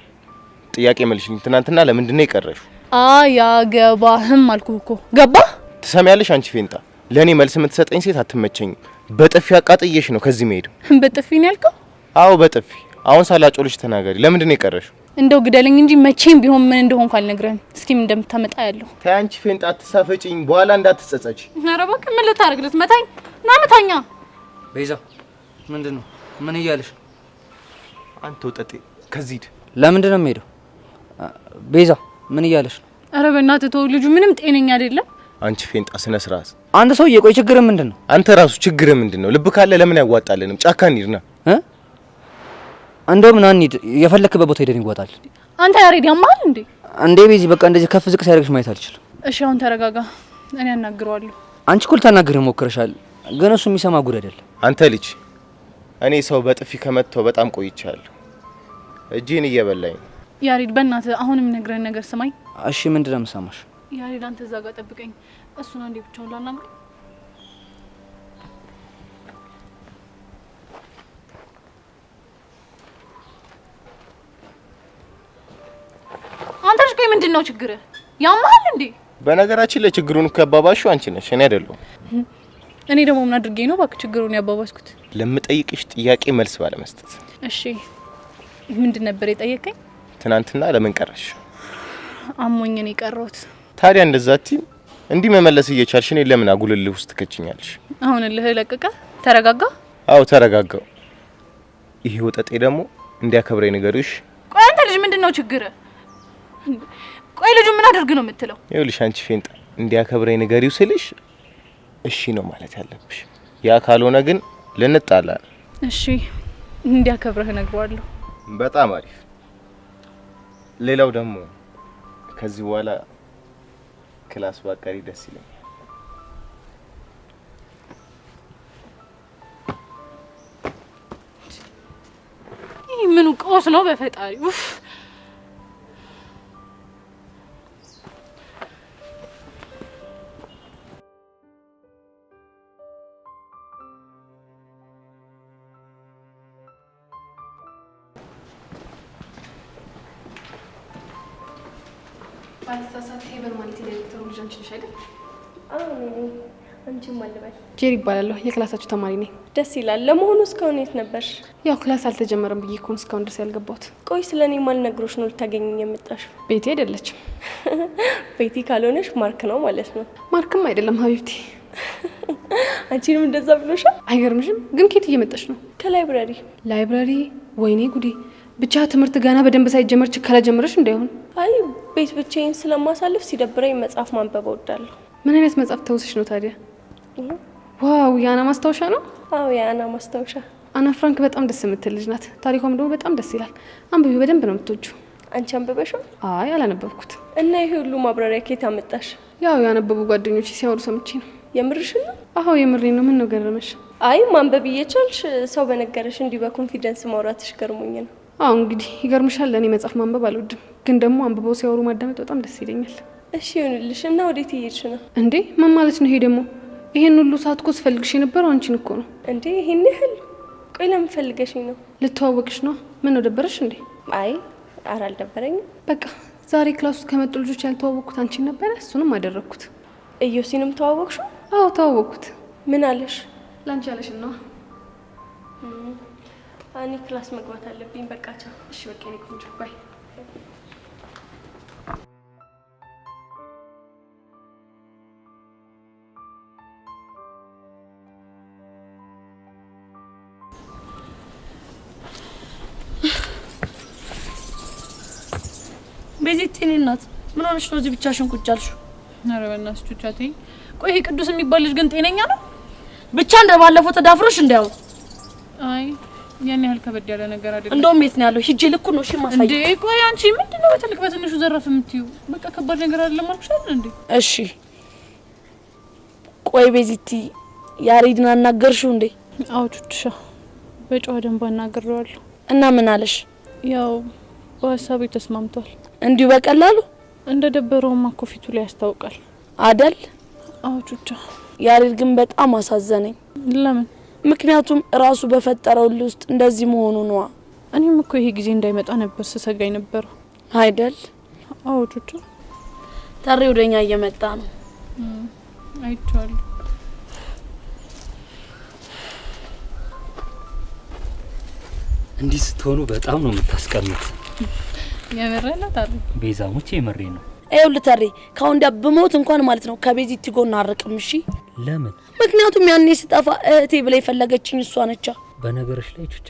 ጥያቄ መልሽልኝ። ትናንትና ለምንድን ነው የቀረሽው? አያገባህም አልኩህ እኮ። ገባህ? ትሰሚያለሽ አንቺ ፌንጣ፣ ለኔ መልስ የምትሰጠኝ ሴት አትመቸኝም። በጥፊ አቃጥዬሽ ነው ከዚህ መሄድ። በጥፊ ነው ያልከው? አዎ በጥፊ። አሁን ሳላጮልሽ ተናገሪ። ለምንድን ነው የቀረሽው? እንደው ግደለኝ እንጂ መቼም ቢሆን ምን እንደሆንኩ አልነግረህም። እስኪ ምን እንደምታመጣ ያለው። ተይ አንቺ ፌንጣ አትሳፈጪኝ፣ በኋላ እንዳትጸጸች። ኧረ እባክህ ምን ልታደርግ ልትመታኝ? ና መታኛ። ቤዛ ምንድነው? ምን እያለሽ? አንተ ወጠጤ ከዚህ ሂድ። ለምንድን ነው የምሄደው? ቤዛ ምን እያለሽ ነው? ኧረ በእናትህ ተው፣ ልጁ ምንም ጤነኛ አይደለም። አንቺ ፌንጣ ስነ ስርዓት። አንድ ሰው የቆይ ችግር ምንድነው? አንተ ራሱ ችግር ምንድነው? ልብ ካለ ለምን ያዋጣልንም? ጫካ እንሂድና እንደውም ና እንሂድ። የፈለክበት ቦታ ሄደን ይወጣል። አንተ ያሬድ ያማል እንዴ? እንዴ ቤዚ በቃ እንደዚህ ከፍ ዝቅ ሲያደርግሽ ማየት አልችልም። እሺ አሁን ተረጋጋ፣ እኔ አናግረዋለሁ። አንቺ እኮ ልታናግረው ሞክረሻል፣ ግን እሱ የሚሰማ ጉድ አይደለም። አንተ ልጅ እኔ ሰው በጥፊ ከመተው በጣም ቆይቻለሁ። እጄን እየበላኝ ነው። ያሬድ በእናትህ አሁንም ነግረን ነገር ስማኝ። እሺ ምንድነው የምሰማሽ? ያሬድ አንተ እዛ ጋር ጠብቀኝ። እሱን አንዴ ብቻውን ላናግረው። አንተ ልጅ ቆይ ምንድነው ችግር? ያማል እንዴ? በነገራችን ላይ ችግሩን እኮ ያባባሽው አንቺ ነሽ፣ እኔ አይደለሁም። እኔ ደግሞ ምን አድርጌ ነው እባክህ ችግሩን ያባባስኩት? ለምጠይቅሽ ጥያቄ መልስ ባለመስጠት። እሺ ምንድን ነበር የጠየቀኝ? ትናንትና ለምን ቀረሽ? አሞኝ ነው የቀረሁት። ታዲያ እንደዛ አትይም? እንዲህ መመለስ እየቻልሽ እኔ ለምን አጉልልህ ውስጥ ትከችኛለሽ? አሁን እልህ ለቀቀ? ተረጋጋ? አዎ ተረጋጋው። ይሄ ወጠጤ ደግሞ እንዲያከብረኝ ንገሪሽ። ቆይ አንተ ልጅ ምንድነው ችግር? ቆይ ልጁ ምን አድርግ ነው የምትለው? ይኸውልሽ አንቺ ፌንጣ እንዲያከብረኝ ንገሪው ስልሽ እሺ ነው ማለት ያለብሽ። ያ ካልሆነ ግን ልንጣላ ነው። እሺ እንዲያከብረህ እነግረዋለሁ። በጣም አሪፍ። ሌላው ደግሞ ከዚህ በኋላ ክላስ ባቀሪ ደስ ይለኛል። ይህ ምን ቀውስ ነው በፈጣሪ? ኡፍ ባልሳሳት ሄቨን ማለት የዳይሬክተሩ ልጅ አንቺ ነሽ አይደል? አዎ ነኝ። አንቺም አልበል። ጄሪ ይባላለሁ። የክላሳችሁ ተማሪ ነኝ። ደስ ይላል። ለመሆኑ እስካሁን የት ነበርሽ? ያው ክላስ አልተጀመረም ብዬ እኮ እስካሁን ድረስ ያልገባሁት። ቆይ ስለኔ ማልነግሮሽ ነው ልታገኘኝ የመጣሽው? ቤቴ አይደለችም። ቤቲ ካልሆነሽ ማርክ ነው ማለት ነው። ማርክም አይደለም ሀቢብቲ። አንቺንም እንደዛ ብሎሻል? አይገርምሽም? ግን ከየት እየመጣሽ ነው? ከላይብራሪ። ላይብራሪ? ወይኔ ጉዴ። ብቻ ትምህርት ገና በደንብ ሳይጀመር ችከላ ጀመረሽ እንዳይሆን። አይ ቤት ብቻዬን ስለማሳልፍ ሲደብረኝ መጽሐፍ ማንበብ እወዳለሁ። ምን አይነት መጽሐፍ ተውስሽ ነው ታዲያ? ዋው የአና ማስታወሻ ነው? አዎ የአና ማስታወሻ። አና ፍራንክ በጣም ደስ የምትል ልጅ ናት። ታሪኳም ደግሞ በጣም ደስ ይላል። አንብቢው፣ በደንብ ነው የምትወጂው። አንቺ አንብበሽው? አይ አላነበብኩት። እና ይሄ ሁሉ ማብራሪያ ከየት አመጣሽ? ያው ያነበቡ ጓደኞቼ ሲያወሩ ሰምቼ ነው። የምርሽን ነው? አዎ የምሬን ነው። ምን ነው ገረመሽ? አይ ማንበብ እየቻልሽ ሰው በነገረሽ እንዲህ በኮንፊደንስ ማውራትሽ ገርሞኝ ነው። አዎ እንግዲህ ይገርምሻል። ለእኔ መጽሐፍ ማንበብ አልወድም፣ ግን ደግሞ አንብበው ሲያወሩ ማዳመጥ በጣም ደስ ይለኛል። እሺ ይሁንልሽ። እና ወዴት እየሄድሽ ነው? እንዴ ምን ማለት ነው ይሄ ደግሞ? ይሄን ሁሉ ሰዓት እኮ ስፈልግሽ የነበረው አንቺን እኮ ነው። እንዴ ይሄን ያህል? ቆይ ለምን ፈልገሽኝ ነው? ልተዋወቅሽ ነው። ምን ነው ደበረሽ እንዴ? አይ ኧረ አልደበረኝም። በቃ ዛሬ ክላስ ውስጥ ከመጡ ልጆች ያልተዋወቅኩት አንቺን ነበረ። እሱንም አደረግኩት። እዮሲንም ተዋወቅሽው? አዎ ተዋወቅኩት። ምን አለሽ? ላንቺ ያለሽ ነው። እኔ ክላስ መግባት አለብኝ። በቃ ቻው። እሺ በቃ እኔ ቆንጆ ባይ። ቤዚት እኔ እናት ምን ሆነሽ ነው እዚህ ብቻሽን ቁጭ አልሽው? ኧረ በእናትሽ ቹቻቴ። ቆይ ይሄ ቅዱስ የሚባል ልጅ ግን ጤነኛ ነው? ብቻ እንደባለፈው ተዳፍሮሽ እንዳው። አይ ያን ያህል ከበድ ያለ ነገር አይደለም። እንደውም የት ነው ያለው? ሂጄ ልኩ ነው እሺ ማሳይ። እንዴ ቆይ አንቺ ምንድነው በትልቅ በትንሹ ዘረፍ የምትይው? በቃ ከባድ ነገር አይደለም አልኩሽ አይደል እንዴ? እሺ ቆይ ቤዚቲ ያሬድን አናገርሽው እንዴ? አዎ ቹቻ በጨዋ ደንብ አናግሬዋለሁ። እና ምን አለሽ? ያው በሀሳቡ ተስማምቷል። እንዲሁ በቀላሉ እንደ ደበረውማ እኮ ፊቱ ላይ ያስታውቃል አይደል? አዎ ቹቻ። ያሬድ ግን በጣም አሳዘነኝ። ለምን? ምክንያቱም ራሱ በፈጠረው ውስጥ እንደዚህ መሆኑ ነው። እኔም እኮ ይሄ ጊዜ እንዳይመጣ ነበር ስሰጋኝ ነበር አይደል? አዎ ቹቻ። ታሬ ወደኛ እየመጣ ነው። አይቻለሁ። እንዲህ ስትሆኑ በጣም ነው የምታስቀምጥ። የምሬን ነው ታሪ። ቤዛሙቼ የምሬ ነው። ይኸውልህ ታሬ ካሁን ዳ በሞት እንኳን ማለት ነው ከቤዚቲ ጎን አርቅም። እሺ ለምን? ምክንያቱም ያኔ ስጠፋ እህቴ ብላ የፈለገችኝ እሷ ነች። በነገርሽ ላይ ቹቻ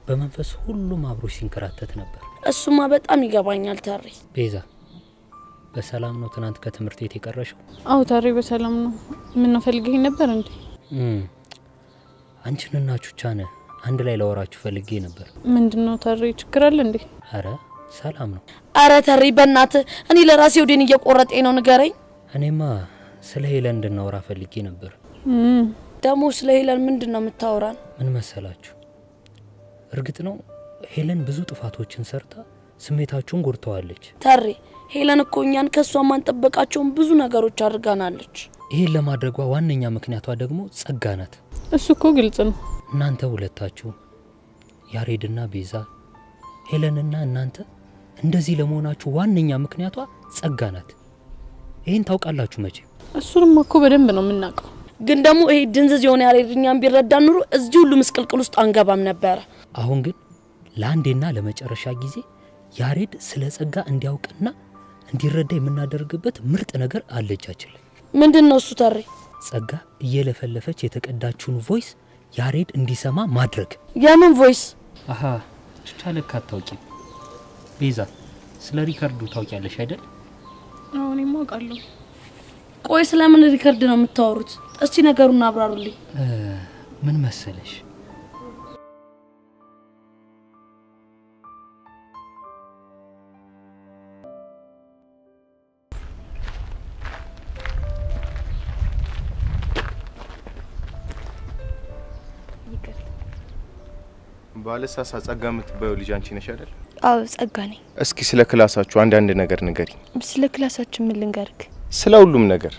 በመንፈስ ሁሉም አብሮ ሲንከራተት ነበር። እሱማ በጣም ይገባኛል ታሬ። ቤዛ በሰላም ነው ትናንት ከትምህርት ቤት የቀረሽው? አዎ ታሬ በሰላም ነው። ምን ነው ፈልገኝ ነበር እንዴ? አንቺንና ቹቻን አንድ ላይ ላወራችሁ ፈልጌ ነበር። ምንድነው ታሬ ችግር አለ እንዴ? አረ ሰላም ነው። አረ ታሬ በእናትህ እኔ ለራሴ ወዴን እየቆረጠኝ ነው ንገረኝ። እኔማ ስለ ሄለን እንድናወራ ፈልጌ ነበር። ደግሞ ስለ ሄለን ምንድነው የምታወራን? ምን መሰላችሁ? እርግጥ ነው ሄለን ብዙ ጥፋቶችን ሰርታ ስሜታችሁን ጎድተዋለች። ታሬ ሄለን እኮ እኛን ከሷ ማንጠበቃቸውን ብዙ ነገሮች አድርጋናለች። ይሄን ለማድረጓ ዋነኛ ምክንያቷ ደግሞ ጸጋ ናት። እሱ እኮ ግልጽ ነው። እናንተ ሁለታችሁ ያሬድና ቤዛ፣ ሄለንና እናንተ እንደዚህ ለመሆናችሁ ዋነኛ ምክንያቷ ጸጋ ናት። ይሄን ታውቃላችሁ መቼ? እሱንም እኮ በደንብ ነው የምናውቀው። ግን ደግሞ ይሄ ድንዝዝ የሆነ ያሬድኛን ቢረዳ ኑሮ እዚህ ሁሉ ምስቅልቅል ውስጥ አንገባም ነበር። አሁን ግን ለአንዴና ለመጨረሻ ጊዜ ያሬድ ስለ ጸጋ እንዲያውቅና እንዲረዳ የምናደርግበት ምርጥ ነገር አለቻችን። ምንድነው እሱ ታሬ? ጸጋ እየለፈለፈች የተቀዳችውን ቮይስ ያሬድ እንዲሰማ ማድረግ። ያንን ቮይስ አሃ ቻለካ ታውቂ ቤዛ ስለ ሪካርዱ ታውቂያለሽ አይደል? አዎ እኔማ አውቃለሁ። ቆይ ስለምን ሪካርድ ነው የምታወሩት? እስቲ ነገሩን አብራሩልኝ። ምን መሰለሽ ባለሳሳ ጸጋ የምትባየው ልጅ አንቺ ነሽ አይደል? አዎ ጸጋ ነኝ። እስኪ ስለ ክላሳችሁ አንዳንድ ነገር ንገሪኝ። ስለ ክላሳችን ምን ልንገርክ? ስለ ሁሉም ነገር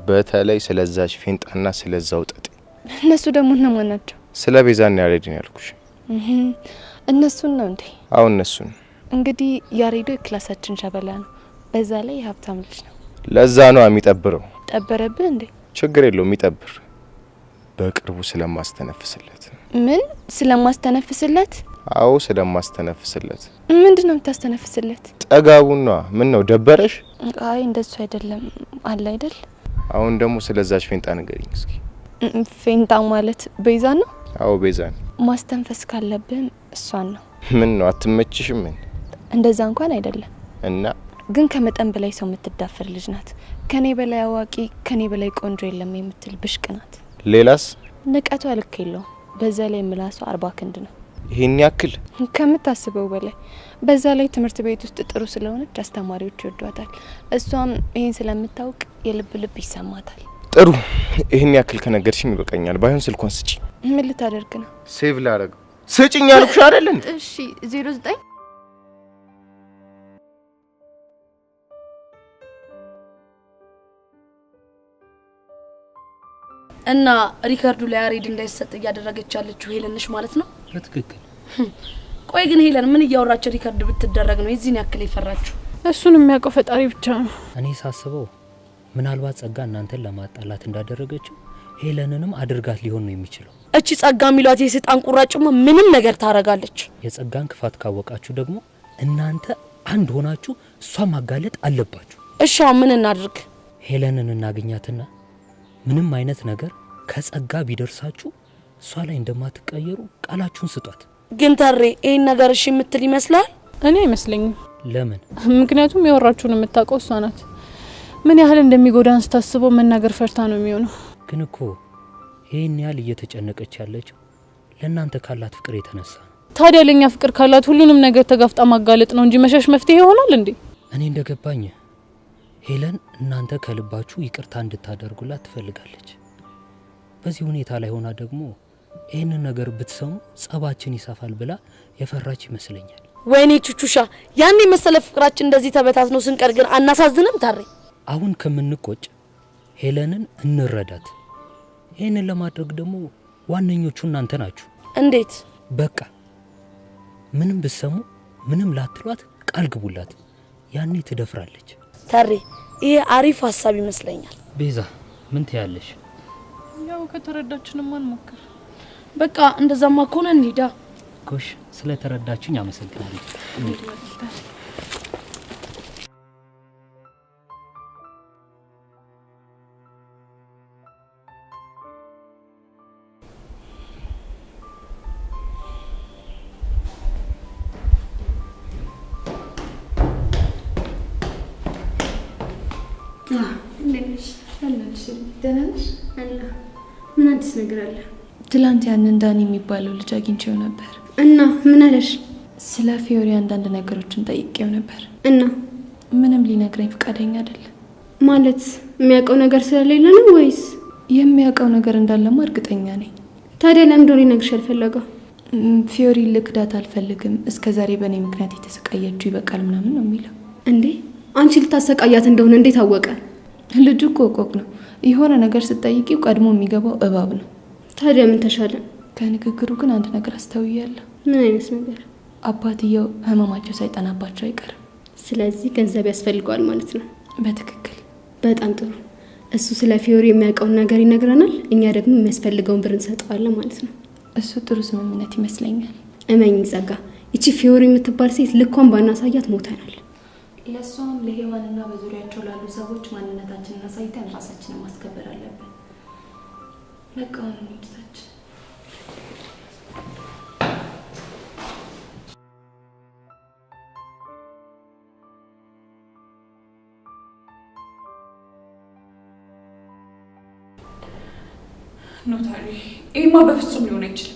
በተለይ ስለዛች ፌንጣና ስለዛው ጠጤ። እነሱ ደግሞ እነማን ናቸው? ስለ ቤዛና ያሬድ ነው ያልኩሽ። እነሱን ነው እንዴ? አዎ እነሱን። እንግዲህ ያሬዶ የክላሳችን ሸበላ ነው። በዛ ላይ የሀብታም ልጅ ነው። ለዛ ነው የሚጠብረው። ጠበረብህ እንዴ? ችግር የለውም ይጠብር። በቅርቡ ስለማስተነፍስለት። ምን ስለማስተነፍስለት? አዎ ስለማስተነፍስለት። ምንድነው የምታስተነፍስለት? ጠጋቡና ምን ነው ደበረሽ? አይ እንደሱ አይደለም አለ አይደል? አሁን ደግሞ ስለዛች ፌንጣ ንገሪኝ እስኪ። ፌንጣ ማለት ቤዛ ነው? አዎ ቤዛ ነው። ማስተንፈስ ካለብን እሷን ነው። ምን ነው አትመችሽም? ምን እንደዛ እንኳን አይደለም እና ግን ከመጠን በላይ ሰው የምትዳፈር ልጅ ናት። ከኔ በላይ አዋቂ ከኔ በላይ ቆንጆ የለም የምትል ብሽቅ ናት። ሌላስ? ንቀቷ ልክ የለውም። በዛ ላይ ምላሷ 40 ክንድ ነው። ይሄን ያክል? ከምታስበው በላይ። በዛ ላይ ትምህርት ቤት ውስጥ ጥሩ ስለሆነች አስተማሪዎች ይወዷታል። እሷም ይሄን ስለምታውቅ የልብ ልብ ይሰማታል። ጥሩ ይሄን ያክል ከነገርሽኝ ይበቃኛል። ባይሆን ስልኳን ስጪ። ምን ልታደርግ ነው? ሴቭ ላደርግ። ስጪኝ አልኩሽ አይደል እንዴ? እሺ 09 እና ሪካርዱ ላይ ያሬድ እንዳይሰጥ እያደረገች ያለችው ሄለን ነሽ ማለት ነው? በትክክል። ቆይ ግን ሄለን ምን እያወራችሁ ሪካርድ ብትደረግ ነው የዚህን ያክል ይፈራችሁ? እሱን የሚያውቀው ፈጣሪ ብቻ ነው። እኔ ሳስበው ምናልባት ጸጋ እናንተን ለማጣላት እንዳደረገችው ሄለንንም አድርጋት ሊሆን ነው የሚችለው። እቺ ጸጋ ሚሏት የሰይጣን ቁራጭማ ምንም ነገር ታረጋለች። የጸጋን ክፋት ካወቃችሁ ደግሞ እናንተ አንድ ሆናችሁ እሷን ማጋለጥ አለባችሁ። እሺ ምን እናድርግ? ሄለንን እናገኛትና ምንም አይነት ነገር ከጸጋ ቢደርሳችሁ እሷ ላይ እንደማትቀየሩ ቃላችሁን ስጧት። ግን ተሬ ይሄን ነገር እሺ የምትል ይመስላል? እኔ አይመስለኝም። ለምን? ምክንያቱም ያወራችሁን የምታውቀው እሷ ናት። ምን ያህል እንደሚጎዳን ስታስበው መናገር ፈርታ ነው የሚሆነው። ግን እኮ ይሄን ያህል እየተጨነቀች ያለችው ለእናንተ ካላት ፍቅር የተነሳ ነው። ታዲያ ለኛ ፍቅር ካላት ሁሉንም ነገር ተጋፍጣ ማጋለጥ ነው እንጂ መሸሽ መፍትሄ ይሆናል እንዴ? እኔ እንደገባኝ ሄለን እናንተ ከልባችሁ ይቅርታ እንድታደርጉላት ትፈልጋለች። በዚህ ሁኔታ ላይ ሆና ደግሞ ይሄንን ነገር ብትሰሙ ጸባችን ይሰፋል ብላ የፈራች ይመስለኛል። ወይኔ ቹቹሻ ያኔ መሰለ ፍቅራችን እንደዚህ ተበታት ነው ስንቀር ግን አናሳዝንም ታሬ? አሁን ከምንቆጭ ሄለንን እንረዳት። ይሄንን ለማድረግ ደግሞ ዋነኞቹ እናንተ ናችሁ። እንዴት? በቃ ምንም ብትሰሙ ምንም ላትሏት ቃል ግቡላት። ያኔ ትደፍራለች። ታሬ ይሄ አሪፍ ሐሳብ ይመስለኛል። ቤዛ ምን ትያለሽ? ያው ከተረዳችንም አንሞክር። በቃ እንደዛማ ከሆነ እንሂዳ። ጎሽ ስለተረዳችሁኝ አመሰግናለሁ። ምን አዲስ ነገር አለ? ትላንት ያንን ዳኒ የሚባለው ልጅ አግኝቼው ነበር እና ምን አለሽ? ስለ ፊዮሪ አንዳንድ ነገሮችን ጠይቄው ነበር እና ምንም ሊነግረኝ ፈቃደኛ አይደለም። ማለት የሚያውቀው ነገር ስለሌለ ነው ወይስ? የሚያውቀው ነገር እንዳለማ እርግጠኛ ነኝ። ታዲያ ለምን ሊነግርሽ አልፈለገው? ፊዮሪ ልክዳት አልፈልግም፣ እስከዛሬ በእኔ ምክንያት የተሰቃየችው ይበቃል ምናምን ነው የሚለው። እንዴ አንቺ ልታሰቃያት እንደሆነ እንዴት አወቀ? ልጁ ቆቆቅ ነው። የሆነ ነገር ስትጠይቂው ቀድሞ የሚገባው እባብ ነው። ታዲያ ምን ተሻለ? ከንግግሩ ግን አንድ ነገር አስተውያለሁ። ምን አይነት ነገር? አባትየው ህመማቸው ሳይጠናባቸው አይቀርም። ስለዚህ ገንዘብ ያስፈልገዋል ማለት ነው። በትክክል። በጣም ጥሩ። እሱ ስለ ፊዮሪ የሚያውቀውን ነገር ይነግረናል፣ እኛ ደግሞ የሚያስፈልገውን ብር እንሰጠዋለን ማለት ነው። እሱ ጥሩ ስምምነት ይመስለኛል። እመኝ ጸጋ፣ እቺ ፊዮሪ የምትባል ሴት ልኳን ባናሳያት ሞተናል። ለሷም ለሄዋንና በዙሪያቸው ላሉ ሰዎች ማንነታችንን አሳይተን ራሳችንን ማስከበር አለብን። በቃ እንድታች ኖታሪ ይሄማ በፍጹም ሊሆን አይችልም።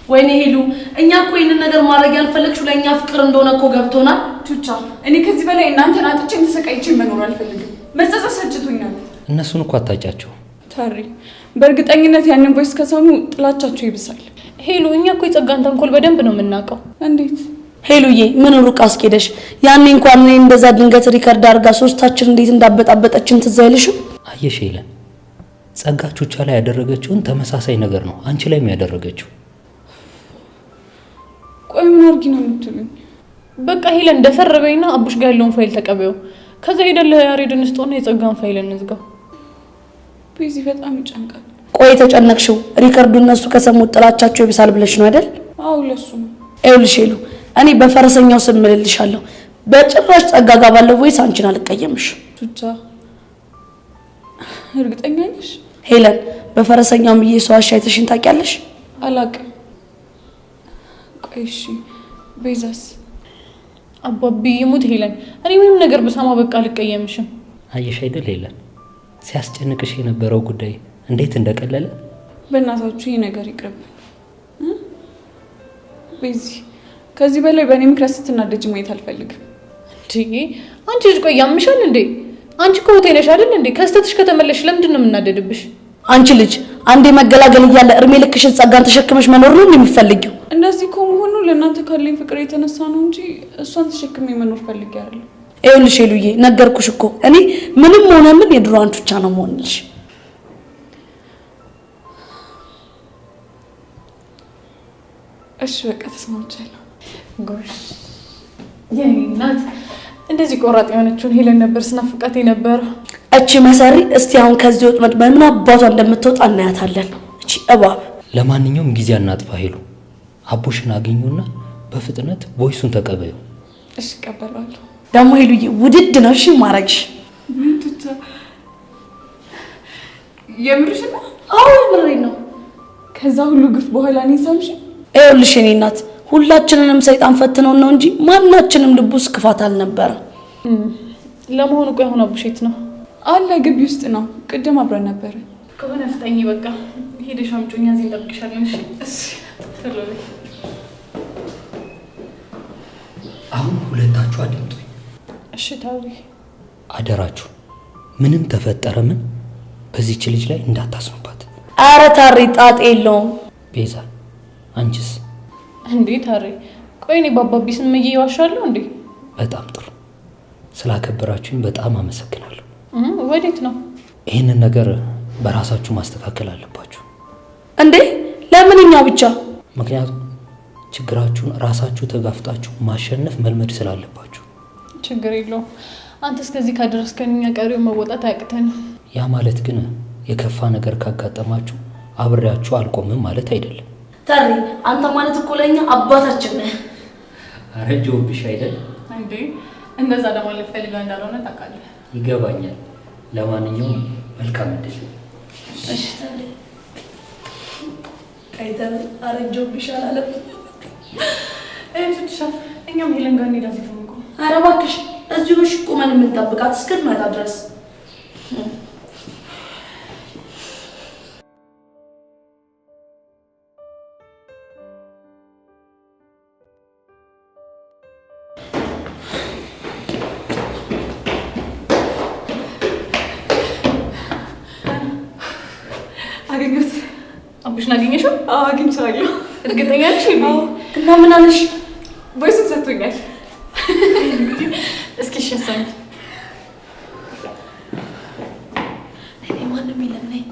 ወይኔ ሄሉ እኛ እኮ ይሄንን ነገር ማድረግ ያልፈለግሽው ለእኛ ፍቅር እንደሆነ እኮ ገብቶናል። ቹቻ እኔ ከዚህ በላይ እናንተን አጥቼም ተሰቃይቼም መኖር አልፈልግም። መጸጸት ሰልችቶኛል። እነሱን እኮ አታጫቸው ታሪ። በእርግጠኝነት ያንን ቮይስ ከሰሙ ጥላቻቸው ይብሳል። ሄሉ እኛ እኮ የጸጋን ተንኮል በደንብ ነው የምናውቀው። እንዴት ሄሉዬ ምን ሩቅ አስኬደሽ? ያኔ እንኳን እኔ እንደዛ ድንገት ሪከርድ አድርጋ ሶስታችን እንዴት እንዳበጣበጠችን ትዝ አይልሽም? አየሽ ሄለን፣ ጸጋ ቹቻ ላይ ያደረገችውን ተመሳሳይ ነገር ነው አንቺ ላይም ያደረገችው። ቆይ ምን አድርጊ ነው የምትሉኝ? በቃ ሄለን እንደፈረበኝና አቡሽ ጋር ያለውን ፋይል ተቀበዩ። ከዛ ሄደን ለያሬድን ስጦና የጸጋን ፋይል እንዝጋው። ቤዚ በጣም ይጨንቃል። ቆይ ተጨነቅሽው? ሪከርዱ እነሱ ከሰሙት ጥላቻቸው ይብሳል ብለሽ ነው አይደል? አዎ ለሱ ነው። ይኸውልሽ ሄሉ እኔ በፈረሰኛው ስም እልልሻለሁ። በጭራሽ ጸጋ ጋር ባለው ቮይስ አንቺን አልቀየምሽ። ቹቻ እርግጠኛ ነሽ? ሄለን በፈረሰኛው ብዬ ሰው አሻይተሽን ታውቂያለሽ? አላውቅም። ቆይ እሺ ቤዛስ? አባቢ ይሙት ሄለን እኔ ምንም ነገር በሰማ በቃ አልቀየምሽም። አየሽ አይደል ሄለን፣ ሲያስጨንቅሽ የነበረው ጉዳይ እንዴት እንደቀለለ። በእናታችሁ ይሄ ነገር ይቅርብ። ቤዚ ከዚህ በላይ በእኔ ምክንያት ስትናደጂ ማየት አልፈልግም። እንዴ አንቺ ልጅ ቆይ ያምሻል እንዴ? አንቺ እኮ ሆቴል ነሽ አይደል እንዴ? ከስተትሽ ከተመለሽ ለምንድን ነው የምናደድብሽ? አንቺ ልጅ አንዴ መገላገል እያለ እርሜ ልክሽን ጸጋን ተሸክመሽ መኖር ነው እንደሚፈልጊው? እንደዚህ ከመሆኑ ለእናንተ ካለኝ ፍቅር የተነሳ ነው እንጂ እሷን ተሸክሜ መኖር ፈልጌ አይደለም። ይኸውልሽ ሄሉዬ ነገርኩሽ እኮ እኔ ምንም ሆነ ምን የድሮ አንቺ ብቻ ነው የምሆንልሽ። እሺ በቃ ተስማምቻለሁ። ጎሽ የኔ እናት እንደዚህ ቆራጥ የሆነችውን ሄለን ነበር ስናፍቃት የነበረው። እቺ መሰሪ እስቲ አሁን ከዚህ ወጥመድ በምን አባቷ እንደምትወጣ እናያታለን። እቺ እባብ። ለማንኛውም ጊዜ አናጥፋ ሄሉ፣ አቡሽን አገኙና በፍጥነት ቮይሱን ተቀበዩ። እሺ እቀበላለሁ። ደግሞ ሄሉዬ ውድድ ነው እሺ ማረግሽ። ምን ትታ የምርሽ ነው? አዎ የምሬ ነው። ከዛ ሁሉ ግፍ በኋላ እኔ ሳምሽ? ይኸውልሽ የኔ እናት ሁላችንንም ሰይጣን ፈትነው ነው እንጂ ማናችንም ልብ ውስጥ ክፋት አልነበረ። ለመሆኑ ቆይ አሁን አቡሽ የት ነው? አለ ግቢ ውስጥ ነው። ቅድም አብረን ነበር። ከሆነ ፍጠኝ በቃ ሄደሽ አምጪኝ፣ እዚህ እንጠብቅሻለን። እሺ ቶሎ በይ። አሁን ሁለታችሁ አድምጡኝ። እሺ ታዊ አደራችሁ፣ ምንም ተፈጠረ ምን በዚህች ልጅ ላይ እንዳታስኑባት። ኧረ ታሪ ጣጥ የለውም። ቤዛ አንቺስ? እንዴ ታሪ ቆይ እኔ በአባቢ ስም እየዋሻለሁ እንዴ? በጣም ጥሩ፣ ስላከበራችሁኝ በጣም አመሰግናለሁ። ወዴት ነው? ይህንን ነገር በራሳችሁ ማስተካከል አለባችሁ። እንዴ ለምን እኛ ብቻ? ምክንያቱም ችግራችሁን ራሳችሁ ተጋፍጣችሁ ማሸነፍ መልመድ ስላለባችሁ። ችግር የለውም። አንተ እስከዚህ ካደረስከን እኛ ቀሪውን መወጣት አያቅተንም። ያ ማለት ግን የከፋ ነገር ካጋጠማችሁ አብሬያችሁ አልቆምም ማለት አይደለም። ታሪ አንተ ማለት እኮ ለኛ አባታችን ነህ። አረጀውብሽ አይደል? እንዴ እንደዛ ለማለት ፈልጋ እንዳልሆነ ታውቃለህ። ይገባኛል። ለማንኛውም መልካም እድል። እሺ ታሪ አይተን አረጀውብሽ አላለም። ትንሽ እኛም ሄለን ጋር እንሄዳለን። ተመቆ ኧረ እባክሽ እዚሁ ነው ቁመን የምንጠብቃት እስክትመጣ ድረስ። አገኘሁት። አቡሽን አገኘሽው? አዎ አግኝቼዋለሁ። እርግጠኛ ነሽ? እና ምን አለሽ? ቮይሱን ሰጥቶኛል። እስኪ ሸሳኝ። እኔ ማንም የለም ነኝ።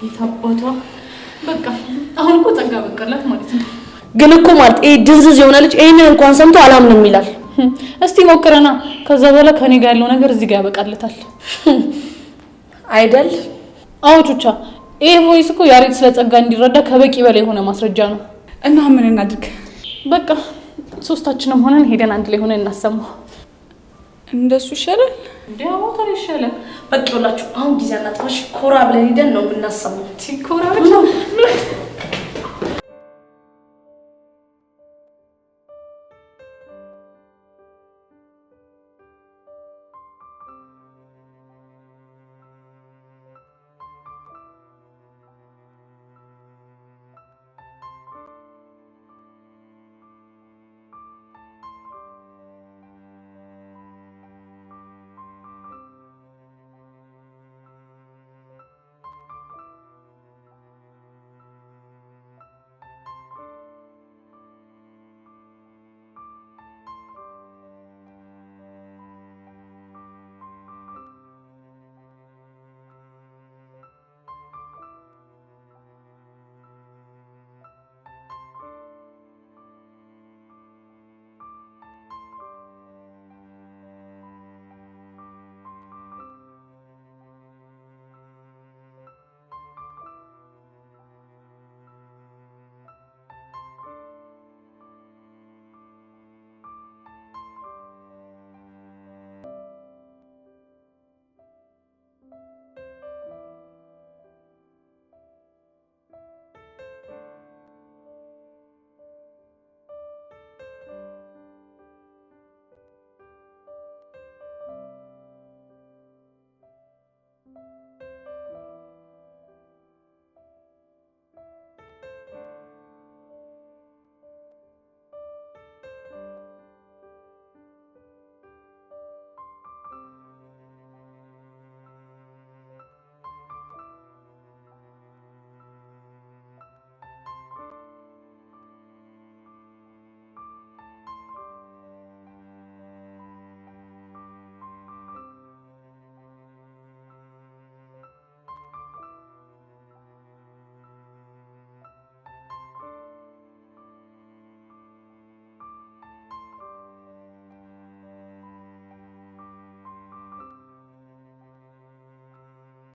የታባቷ በቃ አሁን እኮ ጸጋ በቀላት ማለት ነው። ግን እኮ ማለት ይሄ ድንዝዝ የሆነ ልጅ ይሄንን እንኳን ሰምቶ አላምንም ይላል። እስቲ ሞክረና ከዛ በኋላ ከኔ ጋር ያለው ነገር እዚህ ጋር ያበቃለታል አይደል? አዎ ቹቻ፣ ይሄ ቮይስ እኮ ያሬድ ስለ ጸጋ እንዲረዳ ከበቂ በላይ የሆነ ማስረጃ ነው። እና ምን እናድርግ? በቃ ሶስታችንም ሆነን ሄደን አንድ ላይ ሆነን እናሰማው። እንደሱ ይሻላል። እንዲያው ታዲያ ይሻላል። በቃ ይኸውላችሁ አሁን ጊዜ አናጥፋሽ፣ ኮራ ብለን ሄደን ነው የምናሰማው። ኮራ ብቻ